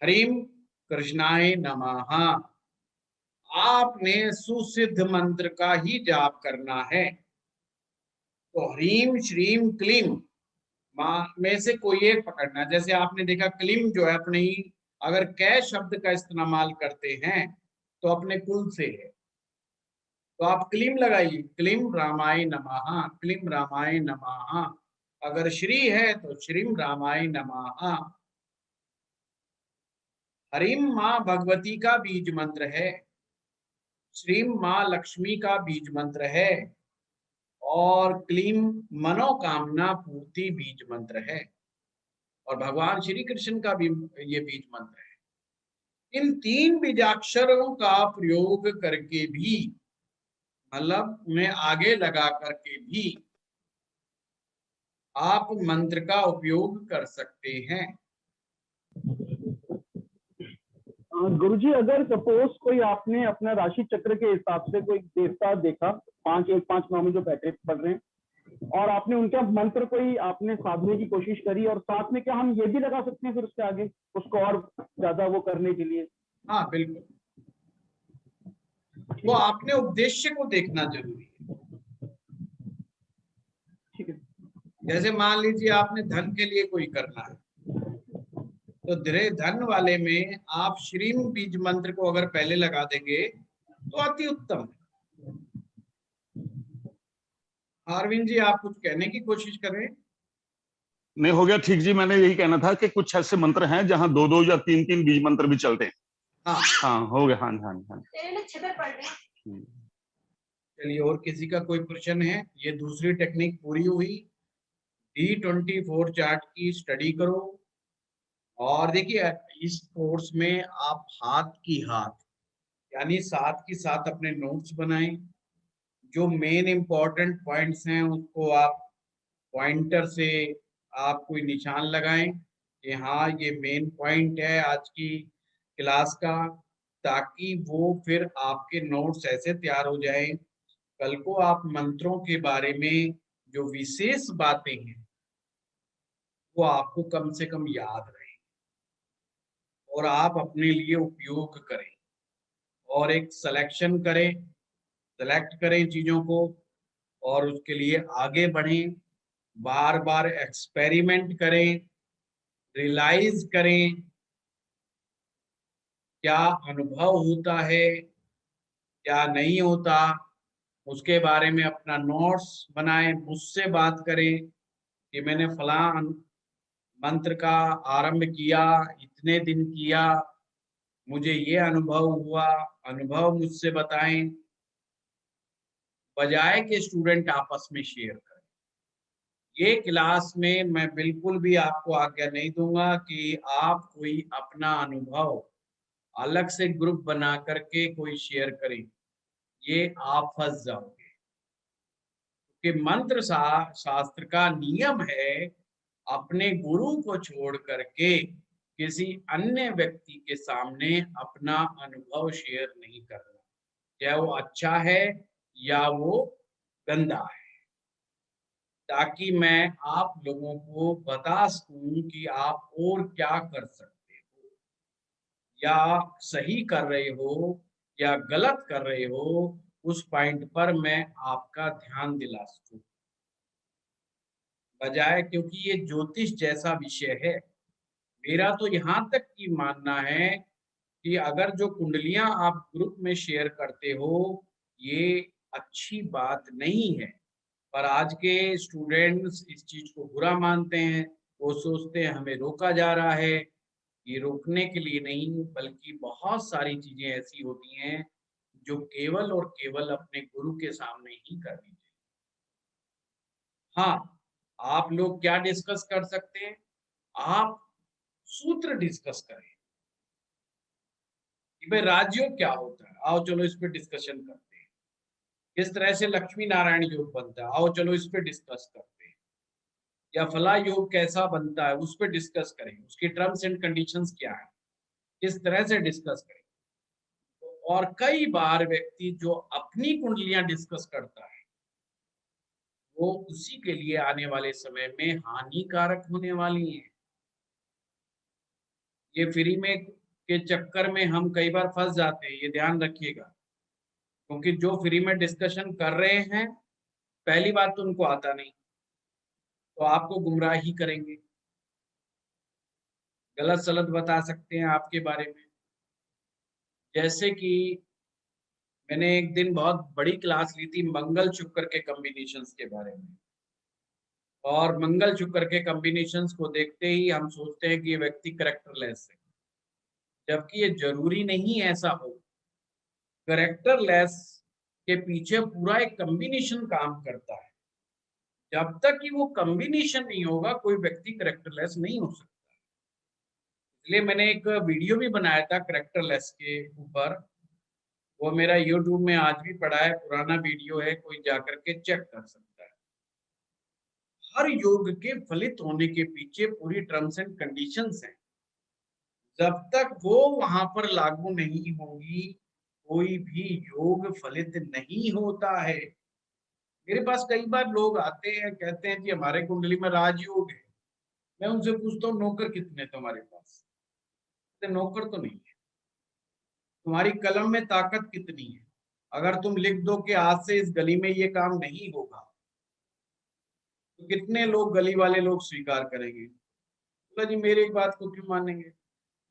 ह्रीम कृष्णाय नमः। आपने सुसिद्ध मंत्र का ही जाप करना है। तो ह्रीम, श्रीम, क्लीम में से कोई एक पकड़ना। जैसे आपने देखा क्लीम जो है अपने ही, अगर कै शब्द का इस्तेमाल करते हैं तो अपने कुल से है, तो आप क्लीम लगाइए, क्लीम रामाय नमः, क्लीम रामाय नमः। अगर श्री है तो श्रीम रामाय नमः। ह्रीम माँ भगवती का बीज मंत्र है, श्रीम माँ लक्ष्मी का बीज मंत्र है और क्लीम मनोकामना पूर्ति बीज मंत्र है और भगवान श्री कृष्ण का भी ये बीज मंत्र है। इन 3 बीजाक्षरों का प्रयोग करके भी, मतलब उन्हें आगे लगा करके भी आप मंत्र का उपयोग कर सकते हैं। गुरुजी, अगर सपोज कोई आपने अपना राशि चक्र के हिसाब से कोई देवता देखा, 5, 1, 5, 9 में जो बैठे पढ़ रहे हैं, और आपने उनका मंत्र कोई आपने साधने की कोशिश करी, और साथ में क्या हम ये भी लगा सकते हैं फिर उसके आगे उसको और ज्यादा वो करने के लिए? हाँ बिल्कुल, वो आपने उद्देश्य को देखना जरूरी है। ठीक है। जैसे मान लीजिए आपने धन के लिए कोई करना है, तो धन वाले में आप श्रीम बीज मंत्र को अगर पहले लगा देंगे तो अति उत्तम है। अरविंद जी, आप कुछ कहने की कोशिश कर रहे हैं? नहीं, हो गया ठीक जी। मैंने यही कहना था कि कुछ ऐसे मंत्र हैं जहां 2-2 या 3-3 बीज मंत्र भी चलते हैं। हाँ हो गया, हाँ हाँ हाँ। चलिए, और किसी का कोई प्रश्न है? ये दूसरी टेक्निक पूरी हुई। D24 चार्ट की स्टडी करो, और देखिए इस कोर्स में आप हाथ की हाथ यानी साथ की साथ अपने नोट्स बनाएं। जो मेन इंपॉर्टेंट पॉइंट्स हैं उसको आप पॉइंटर से आप कोई निशान लगाएं कि हाँ ये मेन पॉइंट है आज की क्लास का, ताकि वो फिर आपके नोट्स ऐसे तैयार हो जाएं, कल को आप मंत्रों के बारे में जो विशेष बातें हैं वो आपको कम से कम याद रहे और आप अपने लिए उपयोग करें, और एक सिलेक्शन करें, सेलेक्ट करें चीजों को और उसके लिए आगे बढ़ें, बार बार एक्सपेरिमेंट करें, रियलाइज करें क्या अनुभव होता है क्या नहीं होता, उसके बारे में अपना नोट्स बनाएं, मुझसे बात करें कि मैंने फलां मंत्र का आरंभ किया, इतने दिन किया, मुझे ये अनुभव हुआ, अनुभव मुझसे बताएं, बजाय के स्टूडेंट आपस में शेयर करें। ये क्लास में मैं बिल्कुल भी आपको आज्ञा नहीं दूंगा कि आप कोई अपना अनुभव अलग से ग्रुप बना करके कोई शेयर करें, ये आप फंस जाओगे। कि मंत्र शास्त्र का नियम है अपने गुरु को छोड़ करके किसी अन्य व्यक्ति के सामने अपना अनुभव शेयर नहीं करना, चाहे वो अच्छा है या वो गंदा है, ताकि मैं आप लोगों को बता सकूं कि आप और क्या कर सकते हो, या सही कर रहे हो या गलत कर रहे हो, उस पॉइंट पर मैं आपका ध्यान दिला सकूं, बजाय क्योंकि ये ज्योतिष जैसा विषय है। मेरा तो यहाँ तक की मानना है कि अगर जो कुंडलियां आप ग्रुप में शेयर करते हो ये अच्छी बात नहीं है, पर आज के स्टूडेंट्स इस चीज को बुरा मानते हैं, वो सोचते हैं हमें रोका जा रहा है। ये रोकने के लिए नहीं, बल्कि बहुत सारी चीजें ऐसी होती हैं जो केवल और केवल अपने गुरु के सामने ही करनी चाहिए। हाँ, आप लोग क्या डिस्कस कर सकते हैं? आप सूत्र डिस्कस करें कि भाई राजयोग क्या होता है, आओ चलो इस पे डिस्कशन करते हैं। किस तरह से लक्ष्मी नारायण योग बनता है, आओ चलो इस पे डिस्कस करते हैं। या फला योग कैसा बनता है उस पे डिस्कस करें, उसकी टर्म्स एंड कंडीशंस क्या है, किस तरह से डिस्कस करें। और कई बार व्यक्ति जो अपनी कुंडलियां डिस्कस करता है वो उसी के लिए आने वाले समय में हानिकारक होने वाली है। ये फ्री में के चक्कर में हम कई बार फंस जाते हैं, ये ध्यान रखिएगा, क्योंकि जो फ्री में डिस्कशन कर रहे हैं पहली बात तो उनको आता नहीं, तो आपको गुमराह ही करेंगे, गलत सलत बता सकते हैं आपके बारे में। जैसे कि मैंने एक दिन बहुत बड़ी क्लास ली थी मंगल शुक्र के कॉम्बिनेशंस के बारे में, और मंगल शुक्र के कॉम्बिनेशंस को देखते ही हम सोचते हैं कि ये व्यक्ति कैरेक्टरलेस है, जबकि ये जरूरी नहीं ऐसा हो। कैरेक्टरलेस के पीछे पूरा एक कॉम्बिनेशन काम करता है। जब तक कि वो कॉम्बिनेशन नहीं होगा कोई व्यक्ति कैरेक्टरलेस नहीं हो सकता। इसलिए मैंने एक वीडियो भी बनाया था कैरेक्टरलेस के ऊपर, वो मेरा YouTube में आज भी पड़ा है, पुराना वीडियो है, कोई जाकर के चेक कर सकता है। हर योग के फलित होने के पीछे पूरी टर्म्स एंड कंडीशंस हैं। जब तक वो वहां पर लागू नहीं होंगी कोई भी योग फलित नहीं होता है। मेरे पास कई बार लोग आते हैं, कहते हैं कि हमारे कुंडली में राजयोग है। मैं उनसे पूछता हूँ नौकर कितने तुम्हारे पास? नौकर तो नहीं है। तुम्हारी कलम में ताकत कितनी है? अगर तुम लिख दो कि आज से इस गली में ये काम नहीं होगा, तो कितने लोग गली वाले लोग स्वीकार करेंगे? बोला जी मेरी बात को क्यों मानेंगे?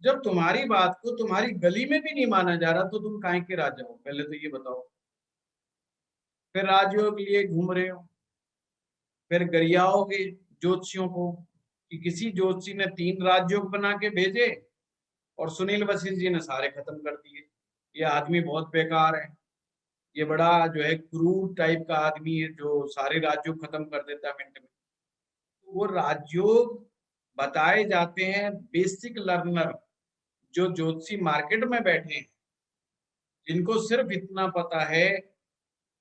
जब तुम्हारी बात को तुम्हारी गली में भी नहीं माना जा रहा तो तुम काहे के राजा हो? पहले तो ये बताओ। फिर राजयोग लिए घूम रहे हो, फिर गरियाओगे ज्योतिषियों को कि किसी ज्योतिषी ने 3 राजयोग बना के भेजे और सुनील वशिष्ठ जी ने सारे खत्म कर दिए। ये आदमी बहुत बेकार है, ये बड़ा जो है क्रूर टाइप का आदमी है जो सारे राज्यों खत्म कर देता है मिनट में। तो वो राजयोग बताए जाते हैं बेसिक लर्नर जो ज्योतिषी मार्केट में बैठे हैं, जिनको सिर्फ इतना पता है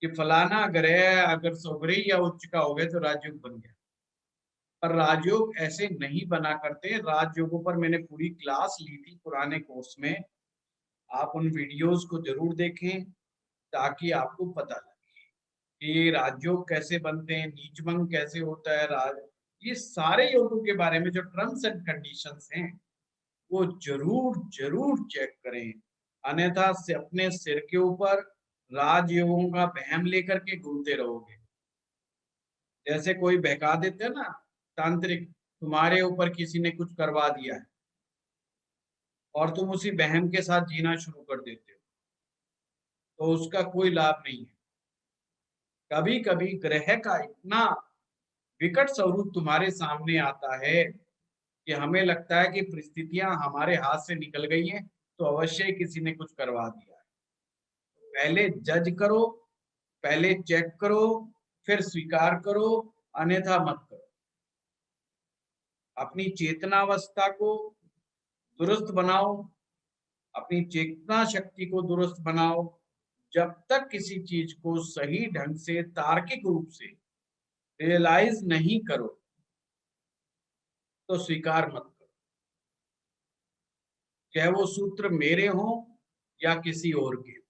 कि फलाना ग्रह अगर सौभरी या उच्च का हो गया तो राजयोग बन गया। पर राजयोग ऐसे नहीं बना करते। राजयोगों पर मैंने पूरी क्लास ली थी पुराने कोर्स में, आप उन वीडियोस को जरूर देखें ताकि आपको पता लगे कि राजयोग कैसे बनते हैं, नीचभंग कैसे होता है, ये सारे योगों के बारे में जो टर्म्स एंड कंडीशंस हैं वो जरूर जरूर चेक करें, अन्यथा से अपने सिर के ऊपर राजयोगों का वहम लेकर के घूमते रहोगे। जैसे कोई बहका देते हैं ना तांत्रिक, तुम्हारे ऊपर किसी ने कुछ करवा दिया है और तुम उसी वहम के साथ जीना शुरू कर देते हो, तो उसका कोई लाभ नहीं है। कभी कभी ग्रह का इतना विकट स्वरूप तुम्हारे सामने आता है कि हमें लगता है कि परिस्थितियां हमारे हाथ से निकल गई हैं, तो अवश्य ही किसी ने कुछ करवा दिया है। पहले जज करो, पहले चेक करो, फिर स्वीकार करो, अन्यथा मत करो। अपनी चेतनावस्था को दुरुस्त बनाओ, अपनी चेतना शक्ति को दुरुस्त बनाओ। जब तक किसी चीज को सही ढंग से तार्किक रूप से रियलाइज नहीं करो तो स्वीकार मत करो, चाहे वो सूत्र मेरे हों या किसी और के।